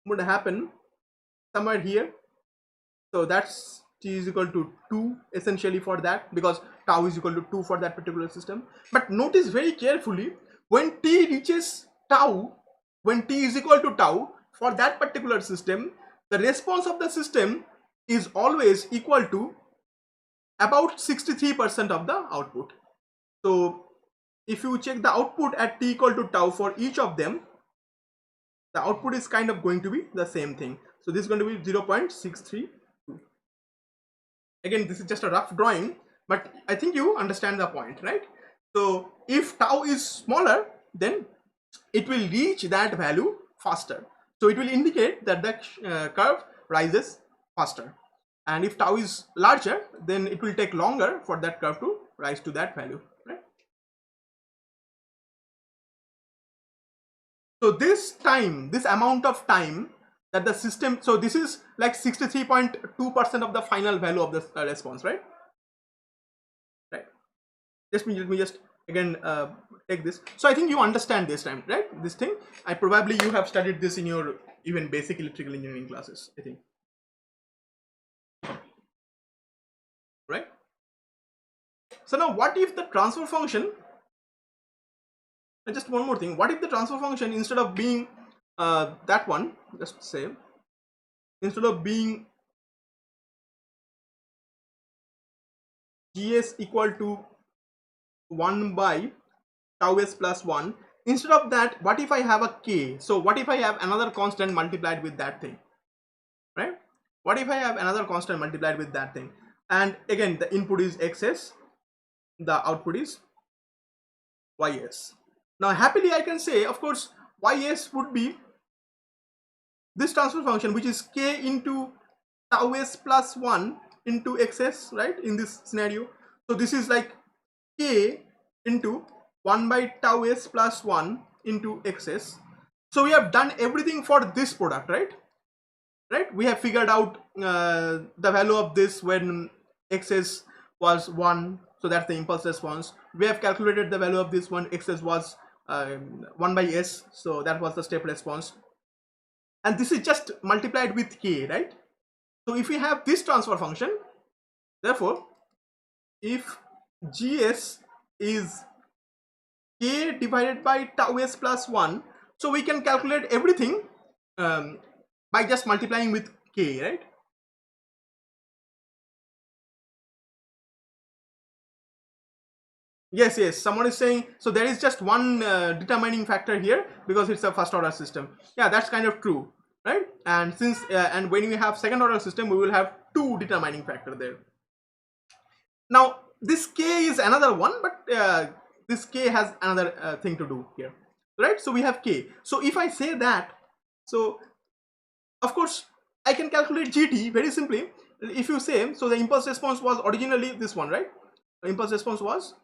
would happen somewhere here. So that's t is equal to 2 essentially for that, because tau is equal to 2 for that particular system. But notice very carefully, when t reaches tau, when t is equal to tau for that particular system, the response of the system is always equal to about 63% of the output. So if you check the output at t equal to tau for each of them, the output is kind of going to be the same thing. So this is going to be 0.632. Again, this is just a rough drawing, but I think you understand the point, right? So if tau is smaller, then it will reach that value faster. So it will indicate that the curve rises faster. And if tau is larger, then it will take longer for that curve to rise to that value, right? So this time, this amount of time that the system, so this is like 63.2% of the final value of the response, right? Right. Let me just again take this. So I think you understand this time, right? This thing, I probably you have studied this in your even basic electrical engineering classes, I think. Right? So now what if the transfer function, and just one more thing, what if the transfer function, instead of being that one, just say, instead of being gs equal to 1 by tau s plus 1, instead of that, what if I have a k? So what if I have another constant multiplied with that thing, right? What if I have another constant multiplied with that thing? And again, the input is xs, the output is ys. Now happily I can say, of course, ys would be this transfer function, which is k into tau s plus 1 into xs, right, in this scenario. So this is like k into 1 by tau s plus 1 into xs. So we have done everything for this product, right? We have figured out the value of this when xs was 1, so that's the impulse response. We have calculated the value of this when xs was 1 by s, so that was the step response. And this is just multiplied with k, right? So if we have this transfer function, therefore if gs is k divided by tau s plus 1, so we can calculate everything by just multiplying with k, right? Yes, someone is saying, so there is just one determining factor here because it's a first order system. Yeah, that's kind of true, right? And since and when we have second order system, we will have two determining factor there. Now this k is another one, but this k has another thing to do here, right? So we have k. So if I say that, so of course I can calculate gt very simply. If you say, so the impulse response was originally this one, right? The impulse response was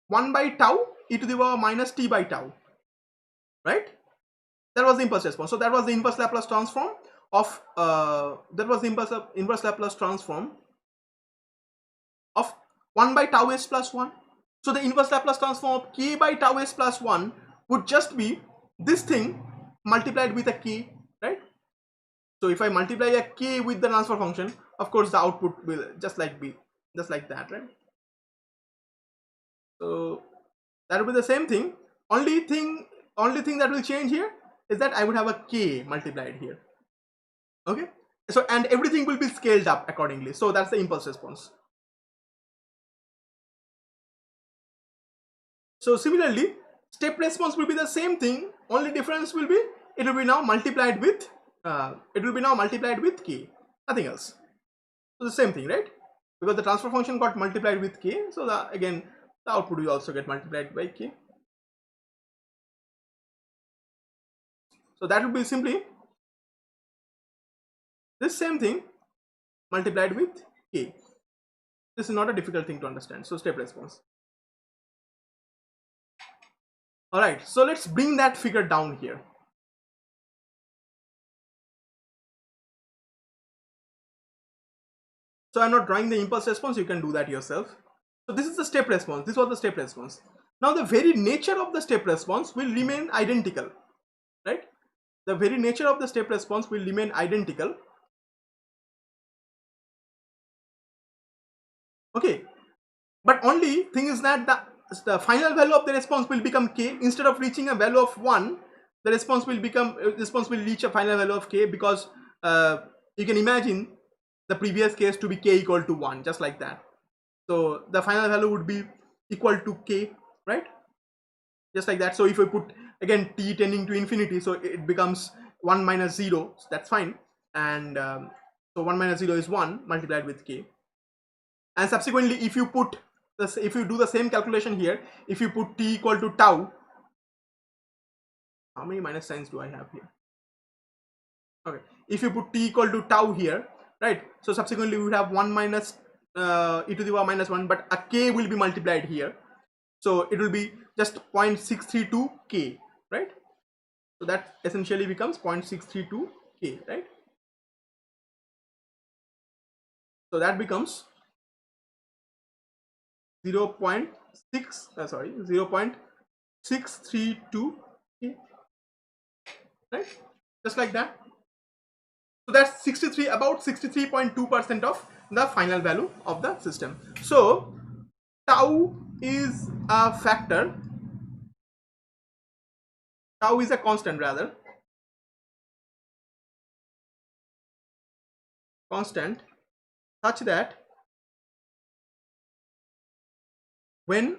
1 by tau e to the power minus t by tau, right? That was the impulse response. So that was the inverse Laplace transform of inverse Laplace transform of 1 by tau s plus 1. So the inverse Laplace transform of k by tau s plus 1 would just be this thing multiplied with a k, right? So if I multiply a k with the transfer function, of course the output will just like that, right? So that will be the same thing. Only thing that will change here is that I would have a k multiplied here. Okay, so and everything will be scaled up accordingly. So that's the impulse response. So similarly, step response will be the same thing. Only difference will be it will be now multiplied with k, nothing else. So the same thing, right? Because the transfer function got multiplied with k, so again the output will also get multiplied by k. So that would be simply this same thing multiplied with k. This is not a difficult thing to understand. So step response. All right, so let's bring that figure down here. So I'm not drawing the impulse response, you can do that yourself. So this is the step response. This was the step response. Now the very nature of the step response will remain identical, right? The very nature of the step response will remain identical. Okay, but only thing is that the final value of the response will become k. Instead of reaching a value of 1, the response will reach a final value of k, because you can imagine the previous case to be k equal to 1, just like that. So the final value would be equal to k, right? Just like that. So if we put again t tending to infinity, so it becomes 1 minus 0, so that's fine. And so 1 minus 0 is 1 multiplied with k. And subsequently, if you do the same calculation here, if you put t equal to tau, how many minus signs do I have here? Okay, if you put t equal to tau here, right? So subsequently we would have 1 minus e to the power minus 1, but a k will be multiplied here. So it will be just 0.632 k, right? So that essentially becomes 0.632 k, right? So that becomes 0.632 k, right? Just like that. So that's 63, about 63.2% of the final value of the system. So tau is a factor, tau is a constant, rather constant, such that when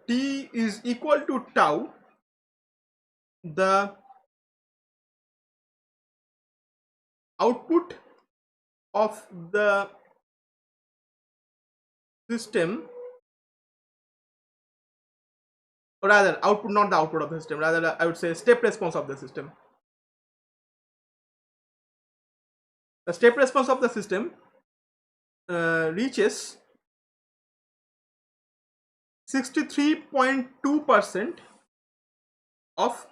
t is equal to tau, the output of the system, or rather output, not the output of the system, rather I would say step response of the system. The step response of the system reaches 63.2% of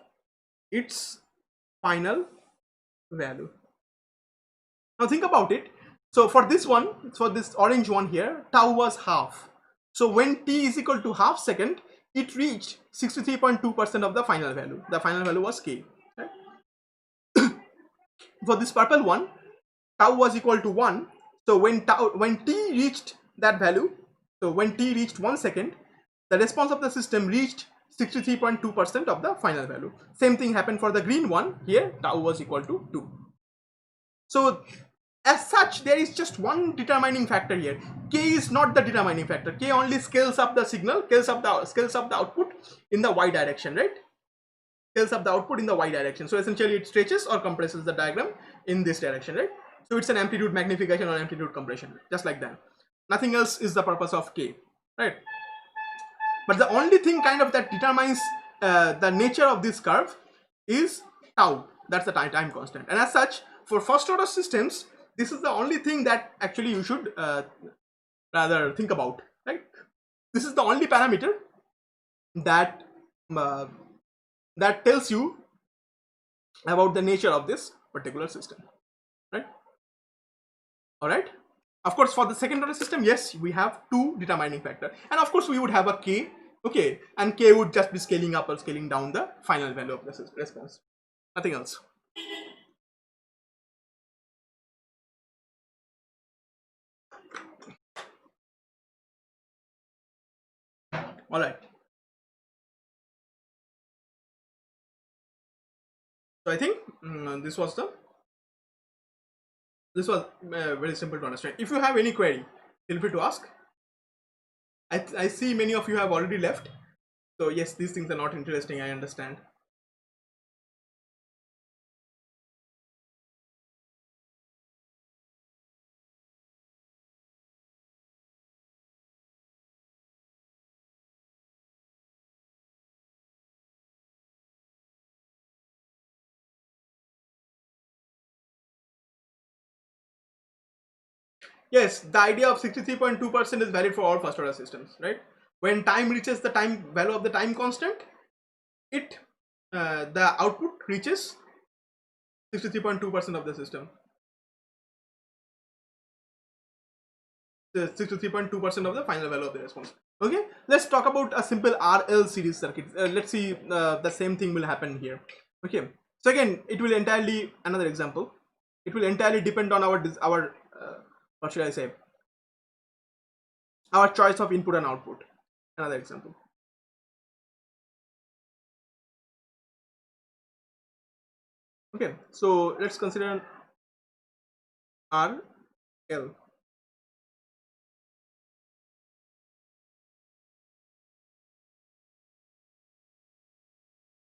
its final value. Now think about it. So for this one, for this orange one here, tau was half. So when t is equal to half second, it reached 63.2% of the final value. The final value was k. Right? For this purple one, tau was equal to 1. So when t reached that value, so when t reached 1 second, the response of the system reached 63.2% of the final value. Same thing happened for the green one. Here tau was equal to 2. So as such, there is just one determining factor here. K is not the determining factor. K only scales up the signal, scales up the output in the y direction, right? Scales up the output in the y direction. So essentially it stretches or compresses the diagram in this direction, right? So it's an amplitude magnification or amplitude compression, just like that. Nothing else is the purpose of k, right? But the only thing kind of that determines the nature of this curve is tau. That's the time constant. And as such, for first order systems, this is the only thing that actually you should rather think about, right? This is the only parameter that that tells you about the nature of this particular system, right? All right. Of course, for the second order system, yes, we have two determining factor, and of course we would have a k, okay, and k would just be scaling up or scaling down the final value of the response, nothing else. All right. So I think this was very simple to understand. If you have any query, feel free to ask. I see many of you have already left. So yes, these things are not interesting, I understand. Yes, the idea of 63.2% is valid for all first order systems, right? When time reaches the time value of the time constant, it the output reaches 63.2% of the system. 63.2% of the final value of the response. Okay, let's talk about a simple RL series circuit. Let's see, the same thing will happen here. Okay, so again, it will entirely, another example, it will entirely depend on our what should I say, our choice of input and output. Another example. Okay, so let's consider RL.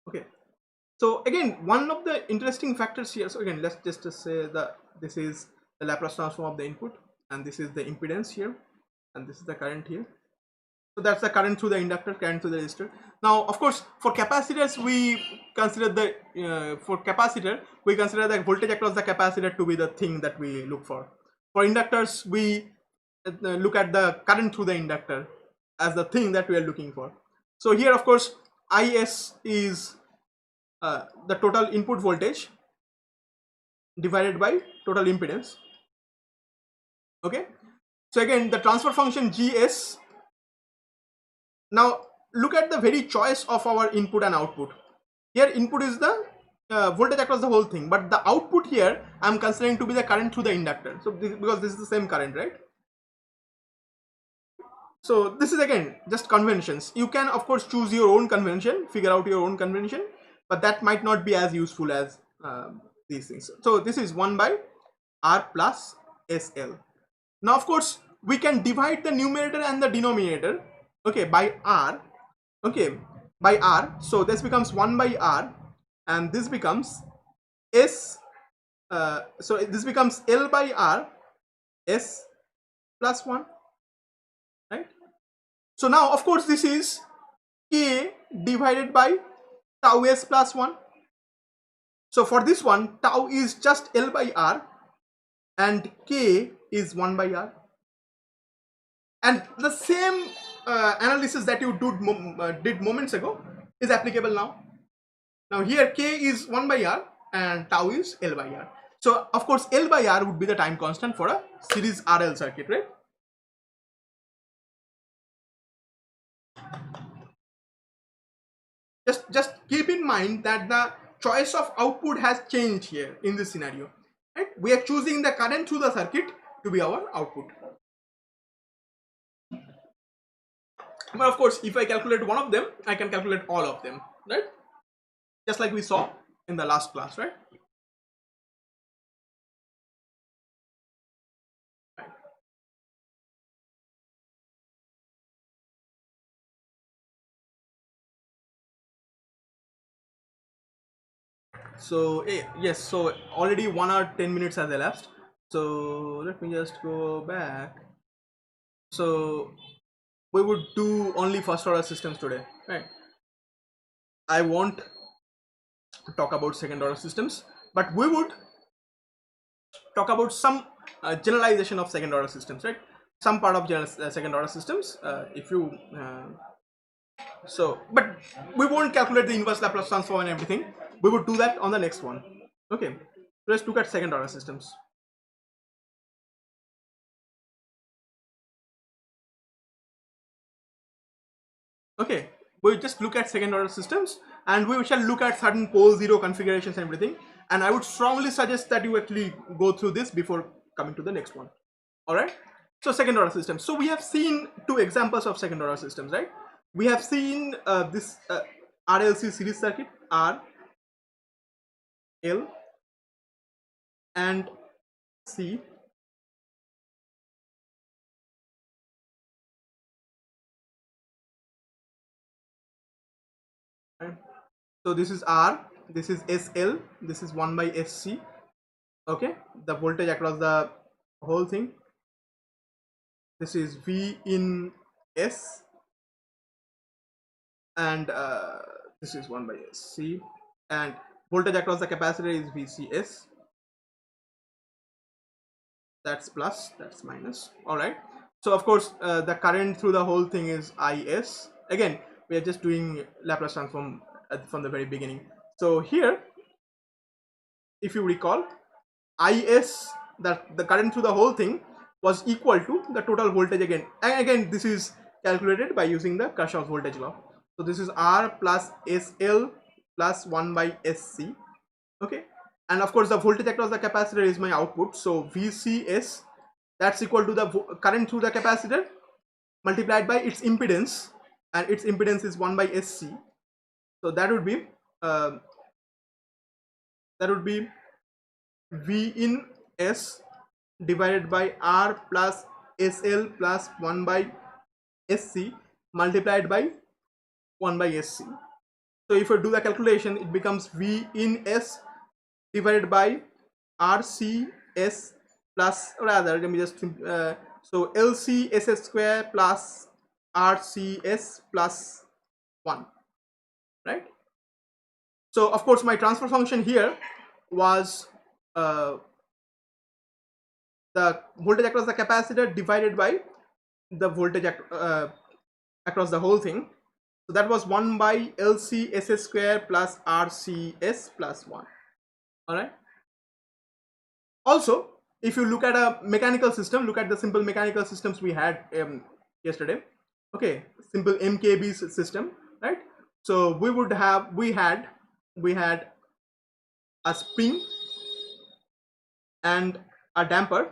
Okay, so again, one of the interesting factors here, so again, let's just say that this is the Laplace transform of the input, and this is the impedance here, and this is the current here. So that's the current through the inductor, current through the resistor. Now, of course, for capacitors, we consider the voltage across the capacitor to be the thing that we look for. For inductors, we look at the current through the inductor as the thing that we are looking for. So here, of course, Is is the total input voltage divided by total impedance. Okay, so again, the transfer function Gs. Now look at the very choice of our input and output. Here input is the voltage across the whole thing, but the output here I'm considering to be the current through the inductor. So because this is the same current, right? So this is again just conventions. You can of course choose your own convention, figure out your own convention, but that might not be as useful as these things. So this is 1 by R plus SL. Now of course we can divide the numerator and the denominator, okay, by R, okay, by R. So this becomes 1 by R, and this becomes S, so this becomes L by R, S plus 1, right? So now of course this is K divided by tau S plus 1. So for this one, tau is just L by R and K is 1 by R. And the same analysis that you did moments ago is applicable now. Now here K is 1 by R and tau is L by R. So of course L by R would be the time constant for a series RL circuit, right? Just keep in mind that the choice of output has changed here in this scenario, right? We are choosing the current through the circuit to be our output. But of course, if I calculate one of them, I can calculate all of them, right? Just like we saw in the last class, right? So yes, so already 1 hour 10 minutes has elapsed. So let me just go back. So we would do only first order systems today, right? I won't talk about second order systems, but we would talk about some generalization of second order systems, right? Some part of second order systems. If you so, but we won't calculate the inverse Laplace transform and everything. We would do that on the next one. Okay, so let's look at second order systems. Okay, we just look at second order systems, and we shall look at certain pole zero configurations and everything. And I would strongly suggest that you actually go through this before coming to the next one. All right. So second order systems. So we have seen two examples of second order systems, right? We have seen this RLC series circuit, R, L, and C. Right? So this is R, this is SL, this is 1 by SC. Okay, the voltage across the whole thing. This is V in S, and this is 1 by SC, and voltage across the capacitor is VCS. That's plus, that's minus. All right. So of course the current through the whole thing is IS. Again, we are just doing Laplace transform from the very beginning. So here, if you recall, IS, that the current through the whole thing, was equal to the total voltage again. And again, this is calculated by using the Kirchhoff's voltage law. So this is R plus SL plus 1 by SC. Okay. And of course the voltage across the capacitor is my output. So VCS, that's equal to the current through the capacitor multiplied by its impedance, and its impedance is 1 by SC. So that would be V in S divided by R plus SL plus 1 by SC multiplied by 1 by SC. So if you do the calculation, it becomes V in S divided by RCS plus, rather let me just so LCS square plus RCS plus 1, right? So of course my transfer function here was the voltage across the capacitor divided by the voltage across the whole thing. So that was 1 by LCS square plus RCS plus 1. All right. Also, if you look at a mechanical system, look at the simple mechanical systems we had yesterday. Okay, simple MKB system, right? So we had a spring and a damper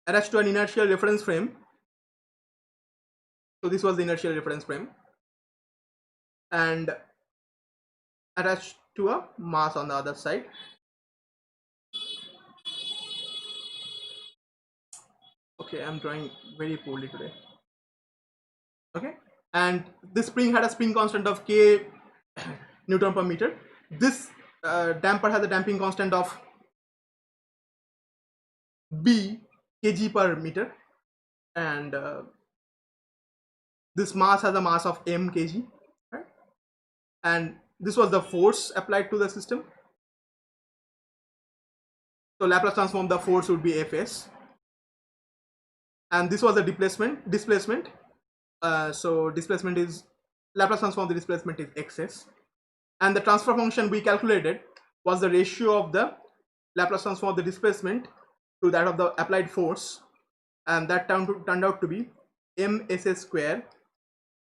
attached to an inertial reference frame. So this was the inertial reference frame, and attached to a mass on the other side. Okay, I'm drawing very poorly today. Okay, and this spring had a spring constant of K Newton per meter. This damper has a damping constant of B kg per meter, and this mass has a mass of m kg, right? And this was the force applied to the system. So Laplace transform the force would be Fs, and this was the displacement. So displacement is Laplace transform the displacement is Xs, and the transfer function we calculated was the ratio of the Laplace transform of the displacement to that of the applied force, and that turned out to be ms square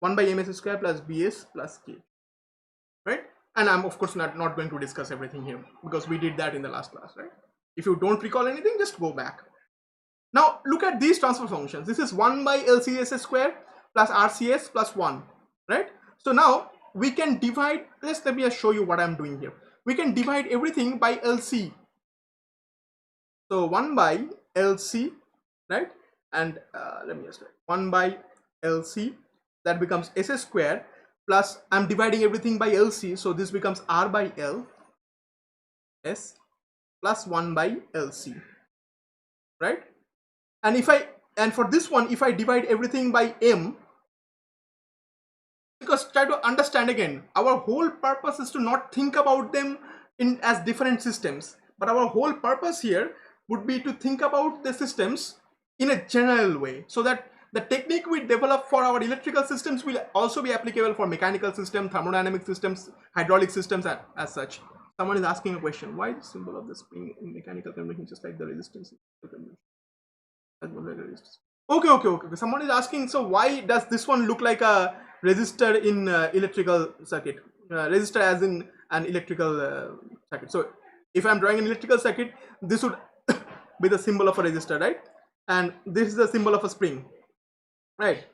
1 by ms square plus bs plus k, right? And I'm of course not going to discuss everything here because we did that in the last class, right? If you don't recall anything, just go back. Now look at these transfer functions. This is 1 by LCS square plus RCS plus 1, right? So now we can divide, let me just show you what I'm doing here. We can divide everything by LC. So 1 by LC, right? And let me just write 1 by LC, that becomes S square, plus I'm dividing everything by LC, so this becomes R by L S plus 1 by LC, right? And for this one, if I divide everything by M, because try to understand again, our whole purpose is to not think about them in as different systems, but our whole purpose here would be to think about the systems in a general way, so that the technique we develop for our electrical systems will also be applicable for mechanical systems, thermodynamic systems, hydraulic systems, as such. Someone is asking a question: why the symbol of the spring in mechanical convention just like the resistance? Okay. Someone is asking, so why does this one look like a resistor in electrical circuit? Resistor as in an electrical circuit. So if I'm drawing an electrical circuit, this would be the symbol of a resistor, right? And this is the symbol of a spring, right?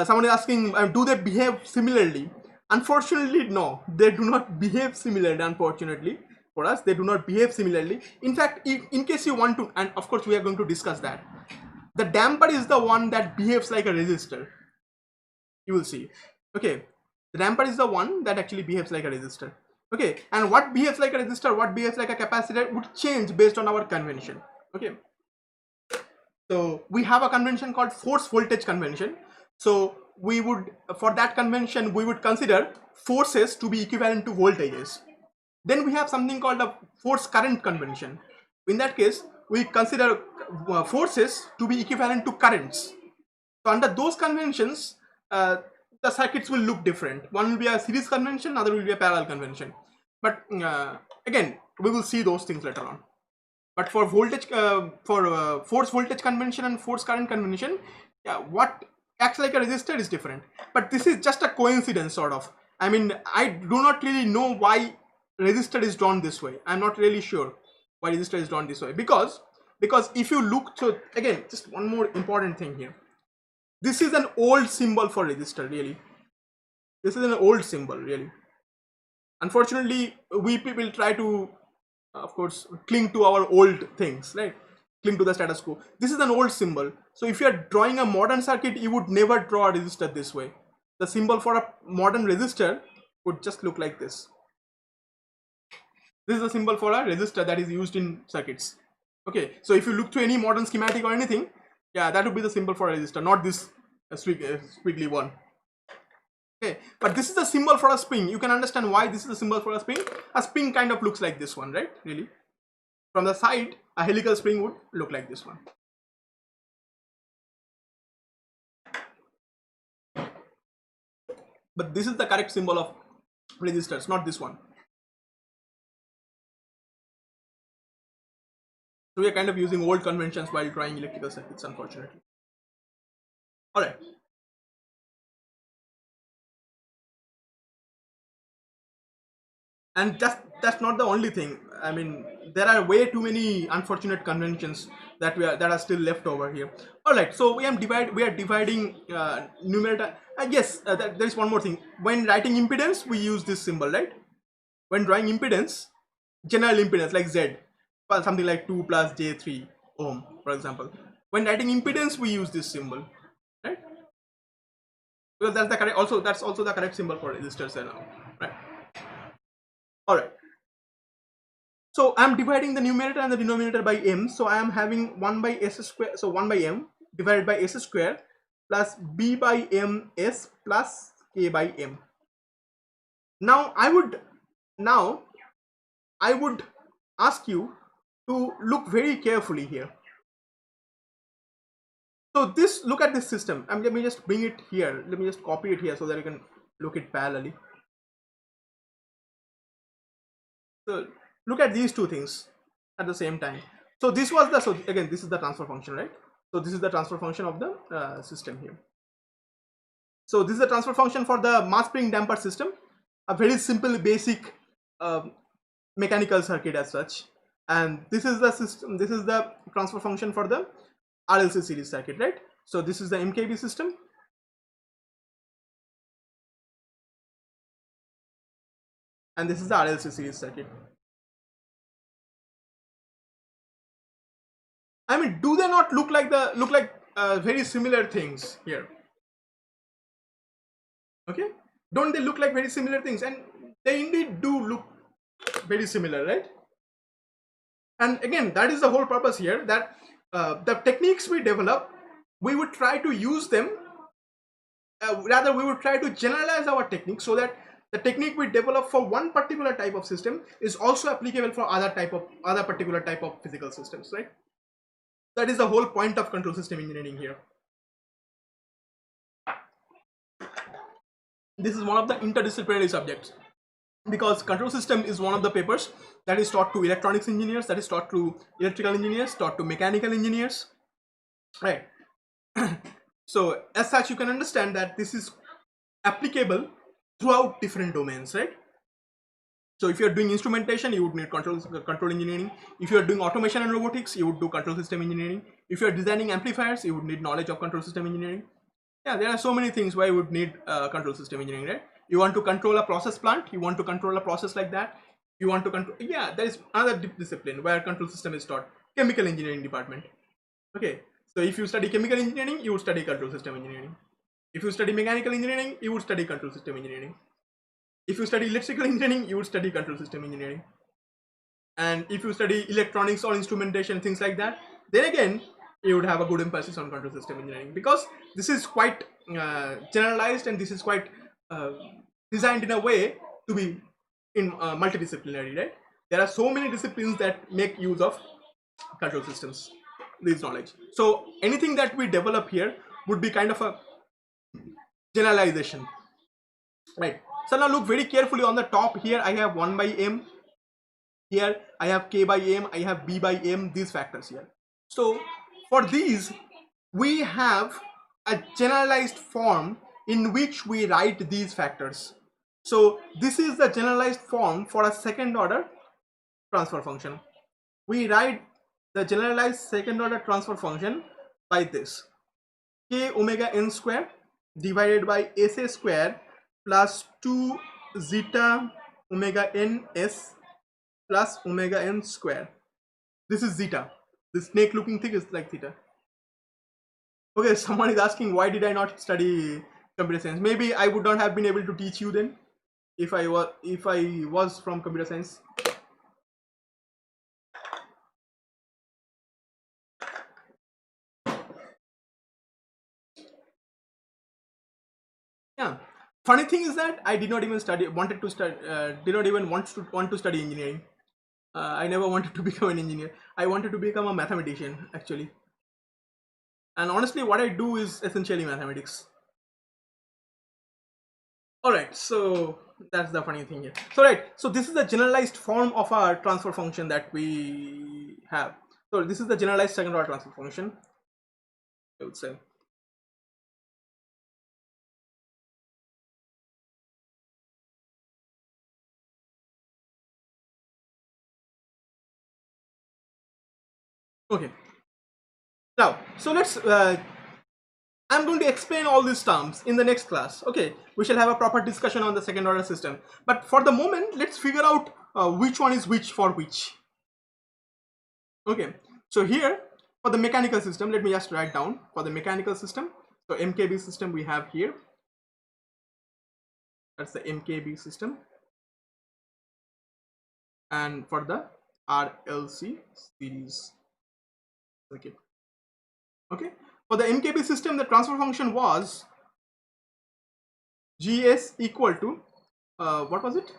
Someone is asking, do they behave similarly? Unfortunately, no, they do not behave similarly. Unfortunately for us, they do not behave similarly. In fact, in case you want to, and of course we are going to discuss that, the damper is the one that behaves like a resistor. You will see. Okay, the damper is the one that actually behaves like a resistor. Okay, and what behaves like a resistor, what behaves like a capacitor would change based on our convention. Okay, so we have a convention called force voltage convention. So we would, for that convention, we would consider forces to be equivalent to voltages. Then we have something called a force current convention. In that case, we consider forces to be equivalent to currents. So under those conventions, the circuits will look different. One will be a series convention, other will be a parallel convention. But again, we will see those things later on. But for voltage, force voltage convention and force current convention, yeah, what acts like a resistor is different. But this is just a coincidence, sort of. I mean, I do not really know why resistor is drawn this way. I'm not really sure why resistor is drawn this way, because if you look to, again, just one more important thing here. This is an old symbol for resistor, really. This is an old symbol, really. Unfortunately, we people try to, of course, cling to our old things, right? Cling to the status quo. This is an old symbol. So if you are drawing a modern circuit, you would never draw a resistor this way. The symbol for a modern resistor would just look like this. This is a symbol for a resistor that is used in circuits. Okay, so if you look to any modern schematic or anything, yeah, that would be the symbol for a resistor, not this squiggly one. Okay, but this is the symbol for a spring. You can understand why this is the symbol for a spring. A spring kind of looks like this one, right? Really, from the side, a helical spring would look like this one. But this is the correct symbol of resistors, not this one. So we are kind of using old conventions while drawing electrical circuits, unfortunately. All right. And that's not the only thing. I mean, there are way too many unfortunate conventions that are still left over here. All right, so we are dividing numerator. Yes, there is one more thing. When writing impedance, we use this symbol, right? When drawing impedance, general impedance like Z, something like 2 plus J3 ohm, for example. When writing impedance, we use this symbol, right? Because that's the correct. Also, that's also the correct symbol for resistors now, right? All right. So I'm dividing the numerator and the denominator by m. So I am having 1 by s square. So 1 by m divided by s square plus b by m s plus k by m. Now I would ask you to look very carefully here. So look at this system. Let me just bring it here. Let me just copy it here so that you can look it parallelly. So look at these two things at the same time. So this was the, so again, this is the transfer function, right? So this is the transfer function of the system here. So this is the transfer function for the mass spring damper system, a very simple basic mechanical circuit as such. And this is the system, this is the transfer function for the RLC series circuit, right? So this is the MKB system. And this is the RLC series circuit. I mean, do they not look like very similar things here? Okay, don't they look like very similar things? And they indeed do look very similar, right? And again, that is the whole purpose here, that the techniques we develop, we would try to use them, rather we would try to generalize our technique so that the technique we develop for one particular type of system is also applicable for other particular type of physical systems, right? That is the whole point of control system engineering here. This is one of the interdisciplinary subjects, because control system is one of the papers that is taught to electronics engineers, that is taught to electrical engineers, taught to mechanical engineers, right? So as such, you can understand that this is applicable throughout different domains, right? So if you're doing instrumentation, you would need control engineering. If you're doing automation and robotics, you would do control system engineering. If you're designing amplifiers, you would need knowledge of control system engineering. Yeah, there are so many things where you would need control system engineering, right? You want to control a process plant, you want to control a process like that, you want to control, yeah, there is another discipline where control system is taught, chemical engineering department. Okay, so if you study chemical engineering, you would study control system engineering. If you study mechanical engineering, you would study control system engineering. If you study electrical engineering, you would study control system engineering. And if you study electronics or instrumentation, things like that, then again, you would have a good emphasis on control system engineering, because this is quite generalized, and this is quite designed in a way to be in multidisciplinary, right? There are so many disciplines that make use of control systems, this knowledge. So anything that we develop here would be kind of a generalization, right? So now look very carefully on the top here. I have 1 by m. Here I have k by m, I have b by m, these factors here. So for these, we have a generalized form in which we write these factors. So this is the generalized form for a second order transfer function. We write the generalized second order transfer function by this: k omega n square divided by sa square plus 2 zeta omega n s plus omega n square. This is zeta. This snake looking thing is like theta. Okay, someone is asking, why did I not study computer science? Maybe I would not have been able to teach you then if I was from computer science. Yeah. Funny thing is that I did not even did not even want to study engineering. I never wanted to become an engineer. I wanted to become a mathematician, actually. And honestly, what I do is essentially mathematics. Alright, so that's the funny thing here. So right, so this is the generalized form of our transfer function that we have. So this is the generalized second order transfer function, I would say. Okay. Now, so I'm going to explain all these terms in the next class. Okay, we shall have a proper discussion on the second order system. But for the moment, let's figure out which one is which for which. Okay, so here for the mechanical system, let me just write down for the mechanical system. So MKB system we have here. That's the MKB system. And for the RLC series. Okay. Okay. For the MKB system, the transfer function was GS equal to what was it?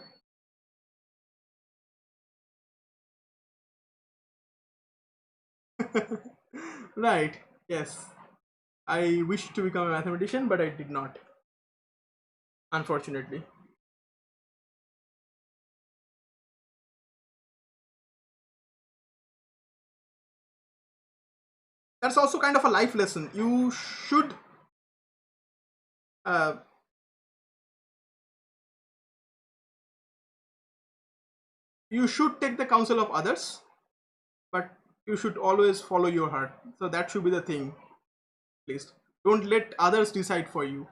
Right. Yes. I wished to become a mathematician, but I did not, unfortunately. That's also kind of a life lesson. Uh, you should take the counsel of others, but you should always follow your heart. So that should be the thing. At least don't let others decide for you.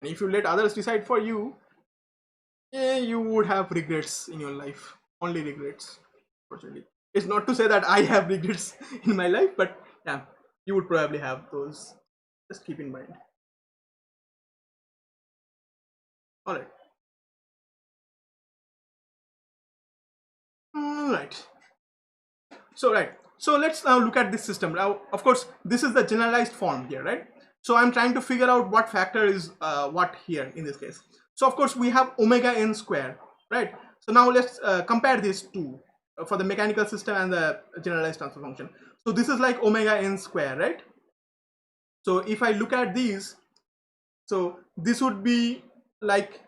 And if you let others decide for you, you would have regrets in your life. Only regrets, fortunately. It's not to say that I have regrets in my life, but yeah, you would probably have those. Just keep in mind. Alright. Alright. So right, so let's now look at this system. Now of course this is the generalized form here, right? So I'm trying to figure out what factor is what here in this case. So of course we have omega n square, right? So now let's compare these two for the mechanical system and the generalized transfer function. So this is like omega n square, right? So if I look at these, so this would be like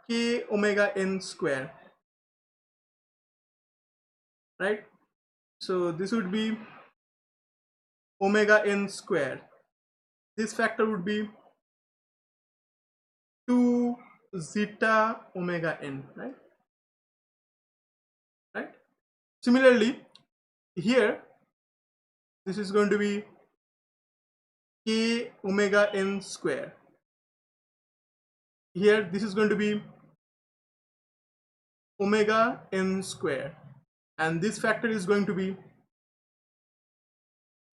k omega n square, right? So this would be omega n square. This factor would be 2 zeta omega n, right? Right. Similarly, here this is going to be k omega n square. Here this is going to be omega n square, and this factor is going to be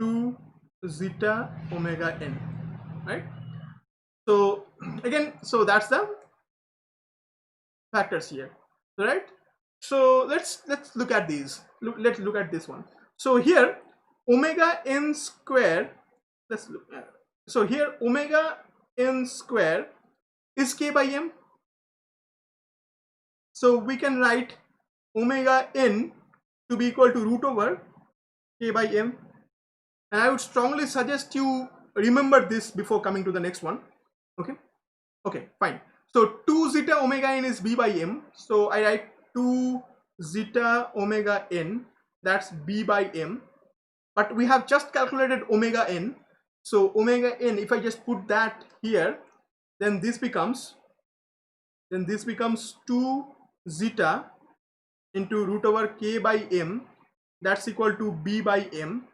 2 zeta omega n, right? So again, so that's the factors here, right? So let's look at these. Let's look at this one. So here omega n square, let's look at, so here omega n square is k by m. So we can write omega n to be equal to root over k by m, and I would strongly suggest you remember this before coming to the next one. Okay, fine. So 2 zeta omega n is b by m, so I write 2 zeta omega n, that's b by m, but we have just calculated omega n. So omega n, if I just put that here, then this becomes 2 zeta into root over k by m, that's equal to b by m.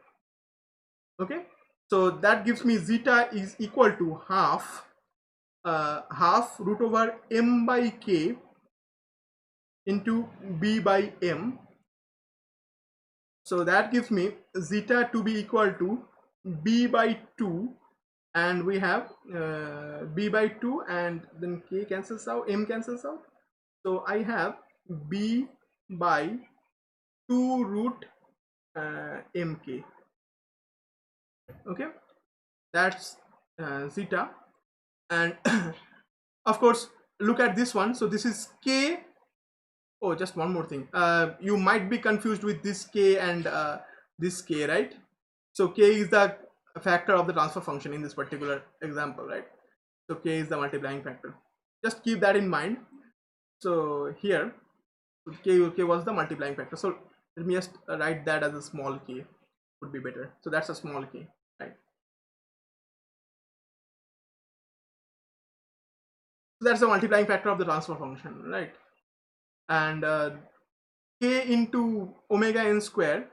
Okay, so that gives me zeta is equal to half root over m by k into b by m. So that gives me zeta to be equal to b by 2, and we have b by 2, and then k cancels out, m cancels out, so I have b by 2 root mk. Okay, that's zeta. And of course look at this one. So this is k. Oh, just one more thing, you might be confused with this k and this k, right? So k is the factor of the transfer function in this particular example, right? So k is the multiplying factor, just keep that in mind. So here k was the multiplying factor, so let me just write that as a small k, would be better. So that's a small k, right? So that's the multiplying factor of the transfer function, right? And k into omega n square,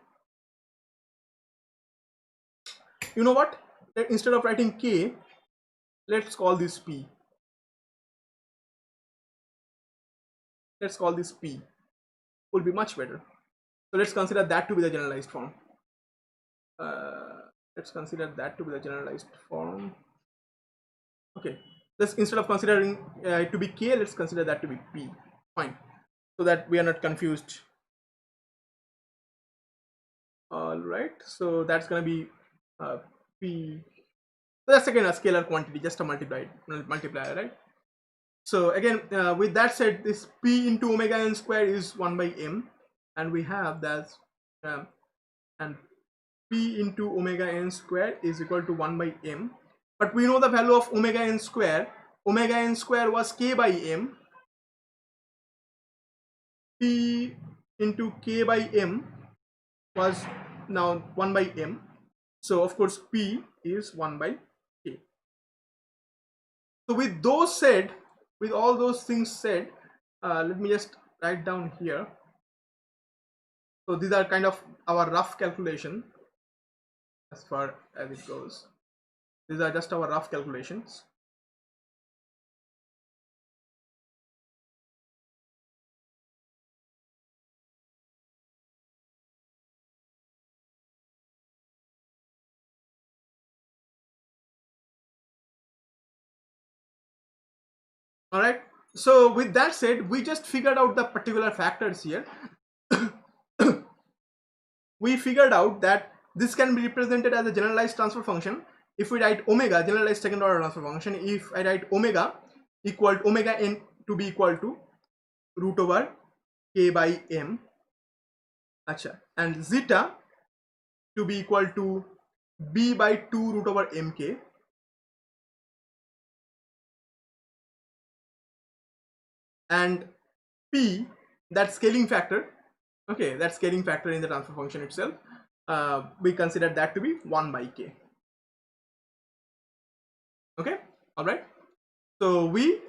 you know what, instead of writing k, let's call this p. Let's call this p, will be much better. So let's consider that to be the generalized form. Let's consider that to be the generalized form. Okay, let's, instead of considering it to be k, let's consider that to be p. Fine, so that we are not confused. All right, so that's gonna be p. So that's again a scalar quantity, just a multiplier, right? So again, with that said, this p into omega n square is 1 by m, and we have that, and p into omega n square is equal to 1 by m. But we know the value of omega n square. Omega n square was k by m. P into k by m was now 1 by m. So of course p is 1 by k. So with those said, with all those things said, let me just write down here. So these are kind of our rough calculation as far as it goes. These are just our rough calculations. All right, so with that said, we just figured out the particular factors here. we figured out that this can be represented as a generalized transfer function. If we write omega, generalized second order transfer function, if I write omega equal to omega n to be equal to root over k by m, and zeta to be equal to b by 2 root over mk, and p, that scaling factor, okay, that scaling factor in the transfer function itself, we consider that to be 1 by k. Okay, all right. So we,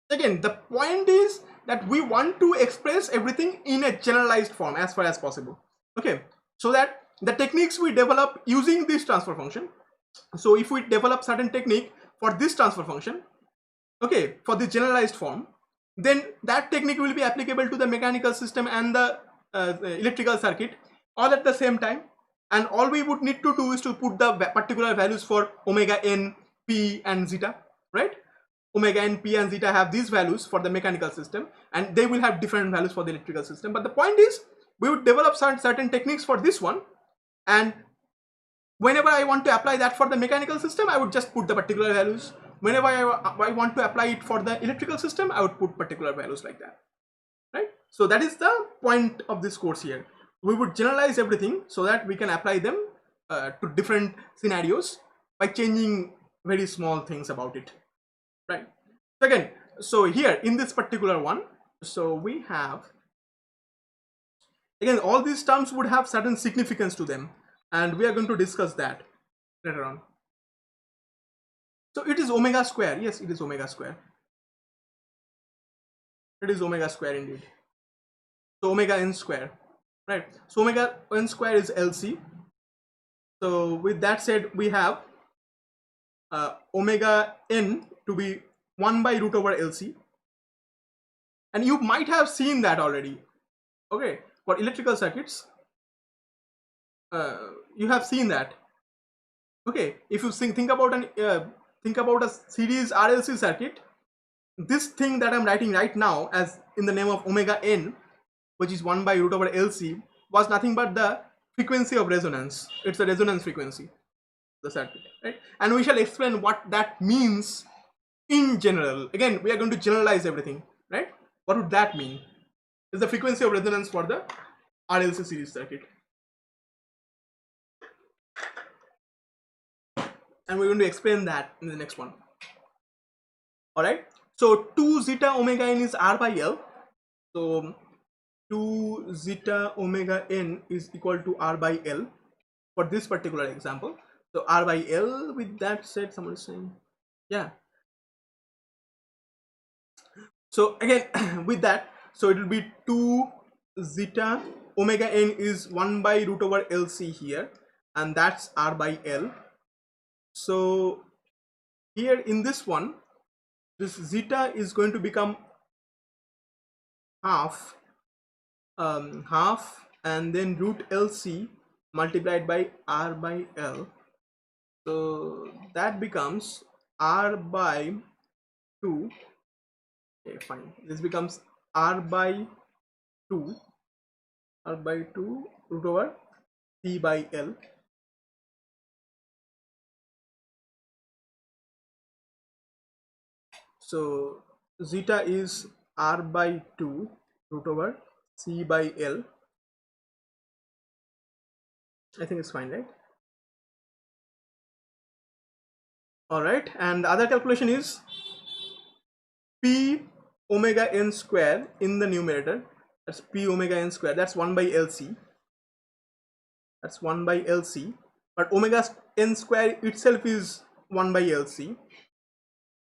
again, the point is that we want to express everything in a generalized form as far as possible. Okay, so that the techniques we develop using this transfer function, so if we develop certain technique for this transfer function, okay, for the generalized form, then that technique will be applicable to the mechanical system and the electrical circuit all at the same time, and all we would need to do is to put the particular values for omega n, p and zeta, right? Omega n, p and zeta have these values for the mechanical system, and they will have different values for the electrical system. But the point is, we would develop certain techniques for this one, and whenever I want to apply that for the mechanical system, I would just put the particular values. Whenever I want to apply it for the electrical system, I would put particular values like that, right? So that is the point of this course here. We would generalize everything so that we can apply them to different scenarios by changing very small things about it, right? So again, so here in this particular one, so we have, again, all these terms would have certain significance to them, and we are going to discuss that later on. So it is omega square. Yes, it is omega square. It is omega square indeed. So omega n square, right? So omega n square is LC. So with that said, we have omega n to be 1 by root over LC. And you might have seen that already. Okay, for electrical circuits, you have seen that. Okay, if you think about a series RLC circuit, this thing that I'm writing right now as in the name of omega n, which is 1 by root over LC, was nothing but the frequency of resonance. It's the resonance frequency, the circuit, right? And we shall explain what that means in general. Again, we are going to generalize everything, right? What would that mean? It's the frequency of resonance for the RLC series circuit. And we're going to explain that in the next one. Alright, so 2 zeta omega n is R by L. So 2 zeta omega n is equal to R by L for this particular example. So R by L, with that said, someone is saying, yeah. So again, with that, so it will be 2 zeta omega n is 1 by root over LC here, and that's R by L. So here in this one, this zeta is going to become half, and then root LC multiplied by R by L. So that becomes R by 2. Okay, fine. This becomes R by 2 root over C by L. So zeta is R by 2 root over C by L. I think it's fine, right? All right, and the other calculation is P omega n square in the numerator. That's P omega n square. That's 1 by LC. That's 1 by LC. But omega n square itself is 1 by LC.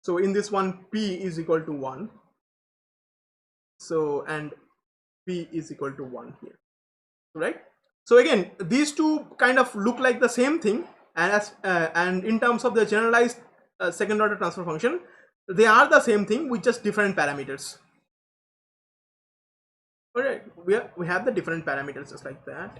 So in this one, P is equal to 1. So, and P is equal to 1 here, right? So again, these two kind of look like the same thing, and as and in terms of the generalized second order transfer function, they are the same thing with just different parameters. All right, we have the different parameters just like that.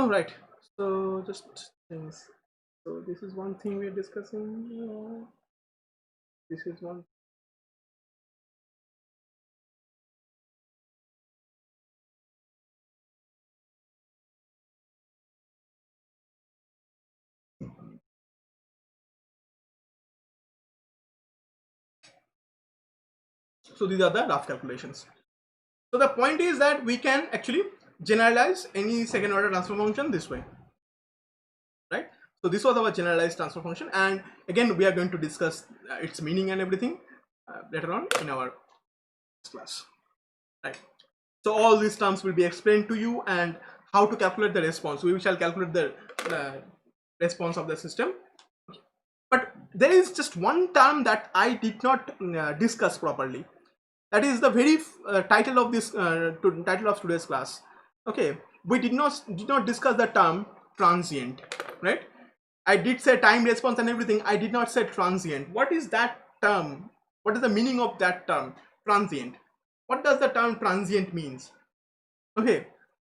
All right. So just things. So this is one thing we're discussing. This is one. So these are the rough calculations. So the point is that we can actually generalize any second order transfer function this way, right? So this was our generalized transfer function, and again we are going to discuss its meaning and everything later on in our class, right? So all these terms will be explained to you, and how to calculate the response. We shall calculate the response of the system. But there is just one term that I did not discuss properly. That is the very title of this title of today's class. Okay, we did not discuss the term transient, right? I did say time response and everything. I did not say transient. What is that term? What is the meaning of that term, transient? What does the term transient means? Okay,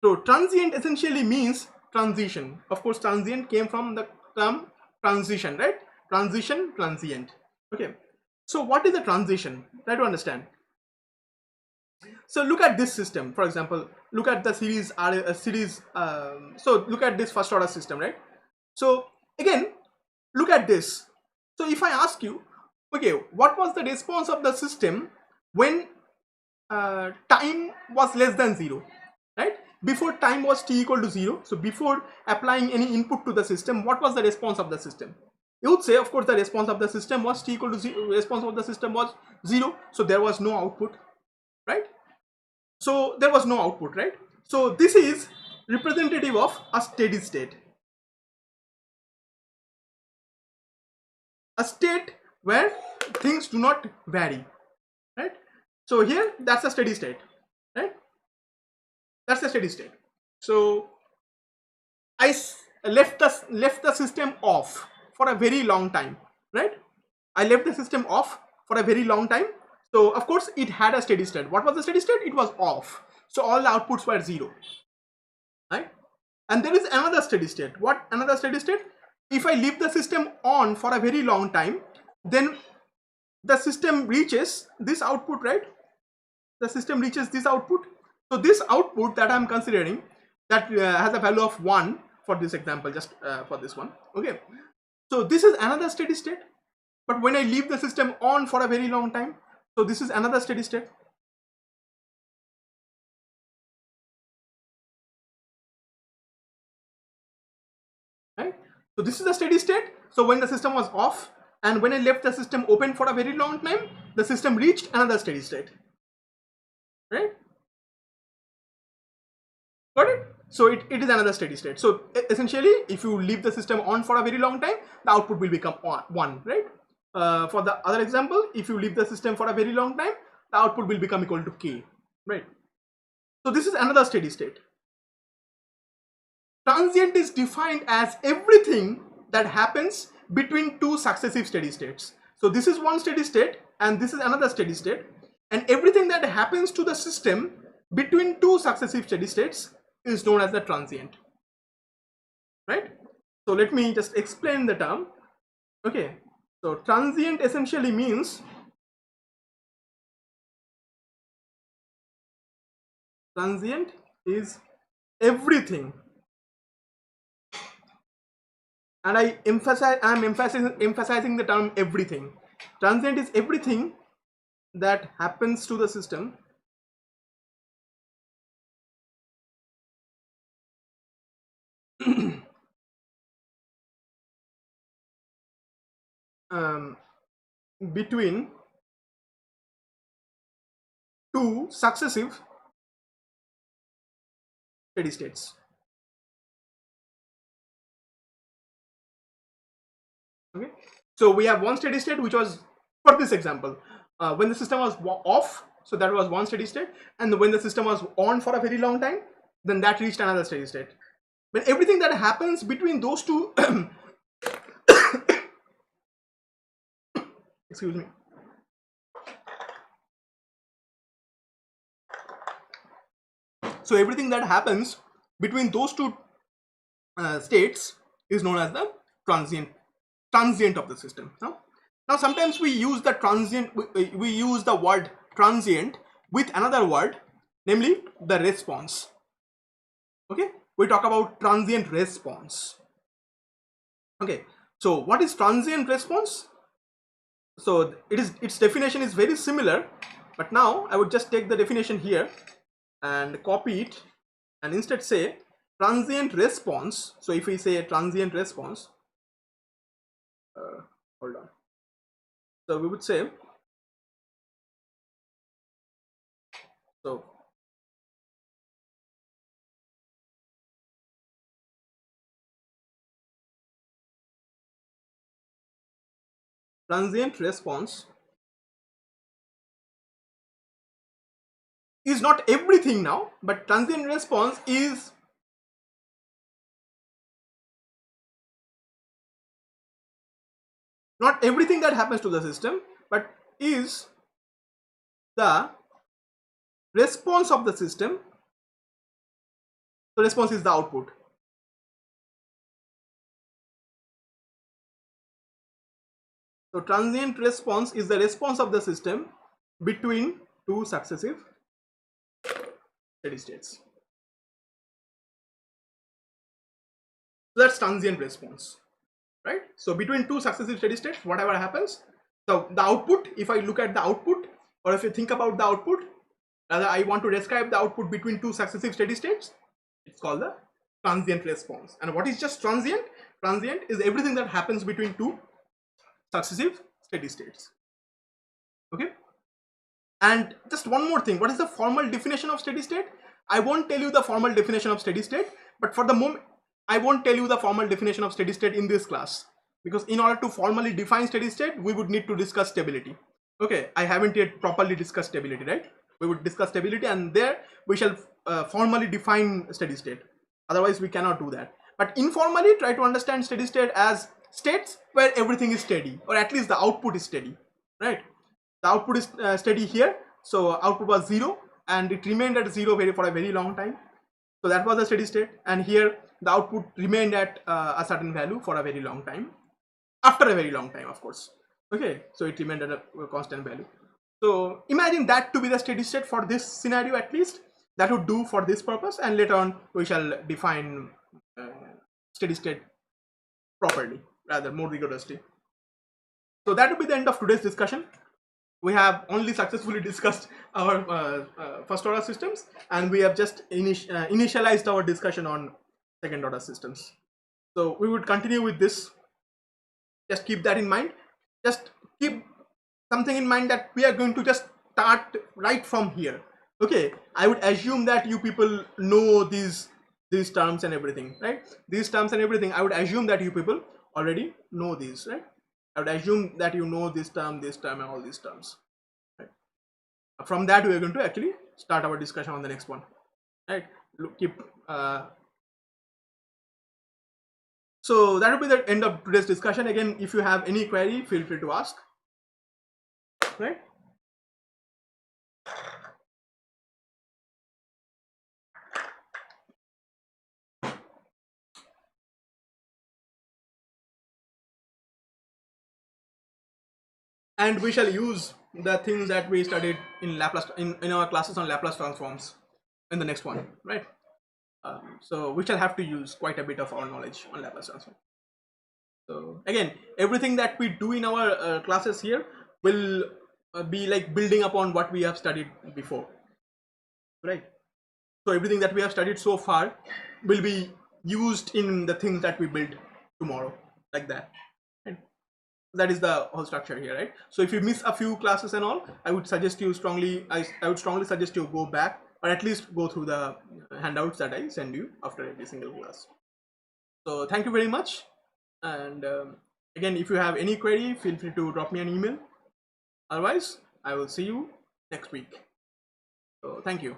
so transient essentially means transition. Of course, transient came from the term transition, right? Transition, transient. Okay, so what is the transition? Try to understand. So look at this system. For example, look at the series so look at this first order system, right? So again, look at this. So if I ask you, okay, what was the response of the system when time was less than 0, right? Before time was t equal to 0, so before applying any input to the system, what was the response of the system? You would say, of course, the response of the system was t equal to 0, response of the system was 0, so there was no output, right? So there was no output, right? So this is representative of a steady state, a state where things do not vary, right? So here, that's a steady state, right? That's a steady state. So I left the system off for a very long time, right? I left the system off for a very long time. So of course it had a steady state. What was the steady state? It was off. So all the outputs were 0, right? And there is another steady state. What another steady state? If I leave the system on for a very long time, then the system reaches this output, right? The system reaches this output. So this output that I'm considering, that has a value of 1 for this example, just for this one. Okay, so this is another steady state. But when I leave the system on for a very long time, so this is another steady state. Right? So this is a steady state. So when the system was off, and when I left the system open for a very long time, the system reached another steady state. Right? Got it? So it is another steady state. So essentially, if you leave the system on for a very long time, the output will become 1, right? For the other example, if you leave the system for a very long time, the output will become equal to k, right? So this is another steady state. Transient is defined as everything that happens between two successive steady states. So this is one steady state and this is another steady state, and everything that happens to the system between two successive steady states is known as the transient, right? So let me just explain the term. Okay, so transient essentially means transient is everything, and I'm emphasizing the term everything. Transient is everything that happens to the system between two successive steady states. Okay, so we have one steady state which was, for this example, when the system was off, so that was one steady state, and when the system was on for a very long time, then that reached another steady state. But everything that happens between those two excuse me, so everything that happens between those two states is known as the transient of the system. Now sometimes we use the transient, we use the word transient with another word, namely the response. Okay, we talk about transient response. Okay, so what is transient response? So its definition is very similar, but now I would just take the definition here and copy it and instead say transient response. So if we say transient response, hold on, so we would say, so transient response is not everything now, but transient response is not everything that happens to the system, but is the response of the system. So response is the output. So transient response is the response of the system between two successive steady states. So that's transient response, right? So between two successive steady states, whatever happens, so the output, if I look at the output, or if you think about the output, rather I want to describe the output between two successive steady states, it's called the transient response. And what is just transient? Transient is everything that happens between two successive steady states. Okay, and just one more thing, what is the formal definition of steady state? I won't tell you the formal definition of steady state, but for the moment I won't tell you the formal definition of steady state in this class, because in order to formally define steady state we would need to discuss stability. Okay, I haven't yet properly discussed stability, right? We would discuss stability and there we shall formally define steady state. Otherwise we cannot do that. But informally try to understand steady state as states where everything is steady, or at least the output is steady, right? The output is steady here. So output was 0 and it remained at 0 for a very long time. So that was a steady state, and here the output remained at a certain value for a very long time, after a very long time, of course. Okay, so it remained at a constant value. So imagine that to be the steady state for this scenario, at least that would do for this purpose, and later on we shall define steady state properly, rather more rigorously. So that would be the end of today's discussion. We have only successfully discussed our first order systems, and we have just initialized our discussion on second order systems. So we would continue with this. Just keep that in mind. Just keep something in mind that we are going to just start right from here. Okay, I would assume that you people know these terms and everything, right? These terms and everything, I would assume that you people already know these, right? I would assume that you know this term, and all these terms, right? From that we are going to actually start our discussion on the next one, right? So that will be the end of today's discussion. Again, if you have any query, feel free to ask, right? And we shall use the things that we studied in Laplace in our classes on Laplace transforms in the next one, right? So we shall have to use quite a bit of our knowledge on Laplace transform. So again, everything that we do in our classes here will be like building upon what we have studied before, right? So everything that we have studied so far will be used in the things that we build tomorrow, like that. Right? That is the whole structure here, right? So if you miss a few classes and all, I would suggest you strongly, I would strongly suggest you go back, or at least go through the handouts that I send you after every single class. So thank you very much. And again, if you have any query, feel free to drop me an email. Otherwise, I will see you next week. So thank you.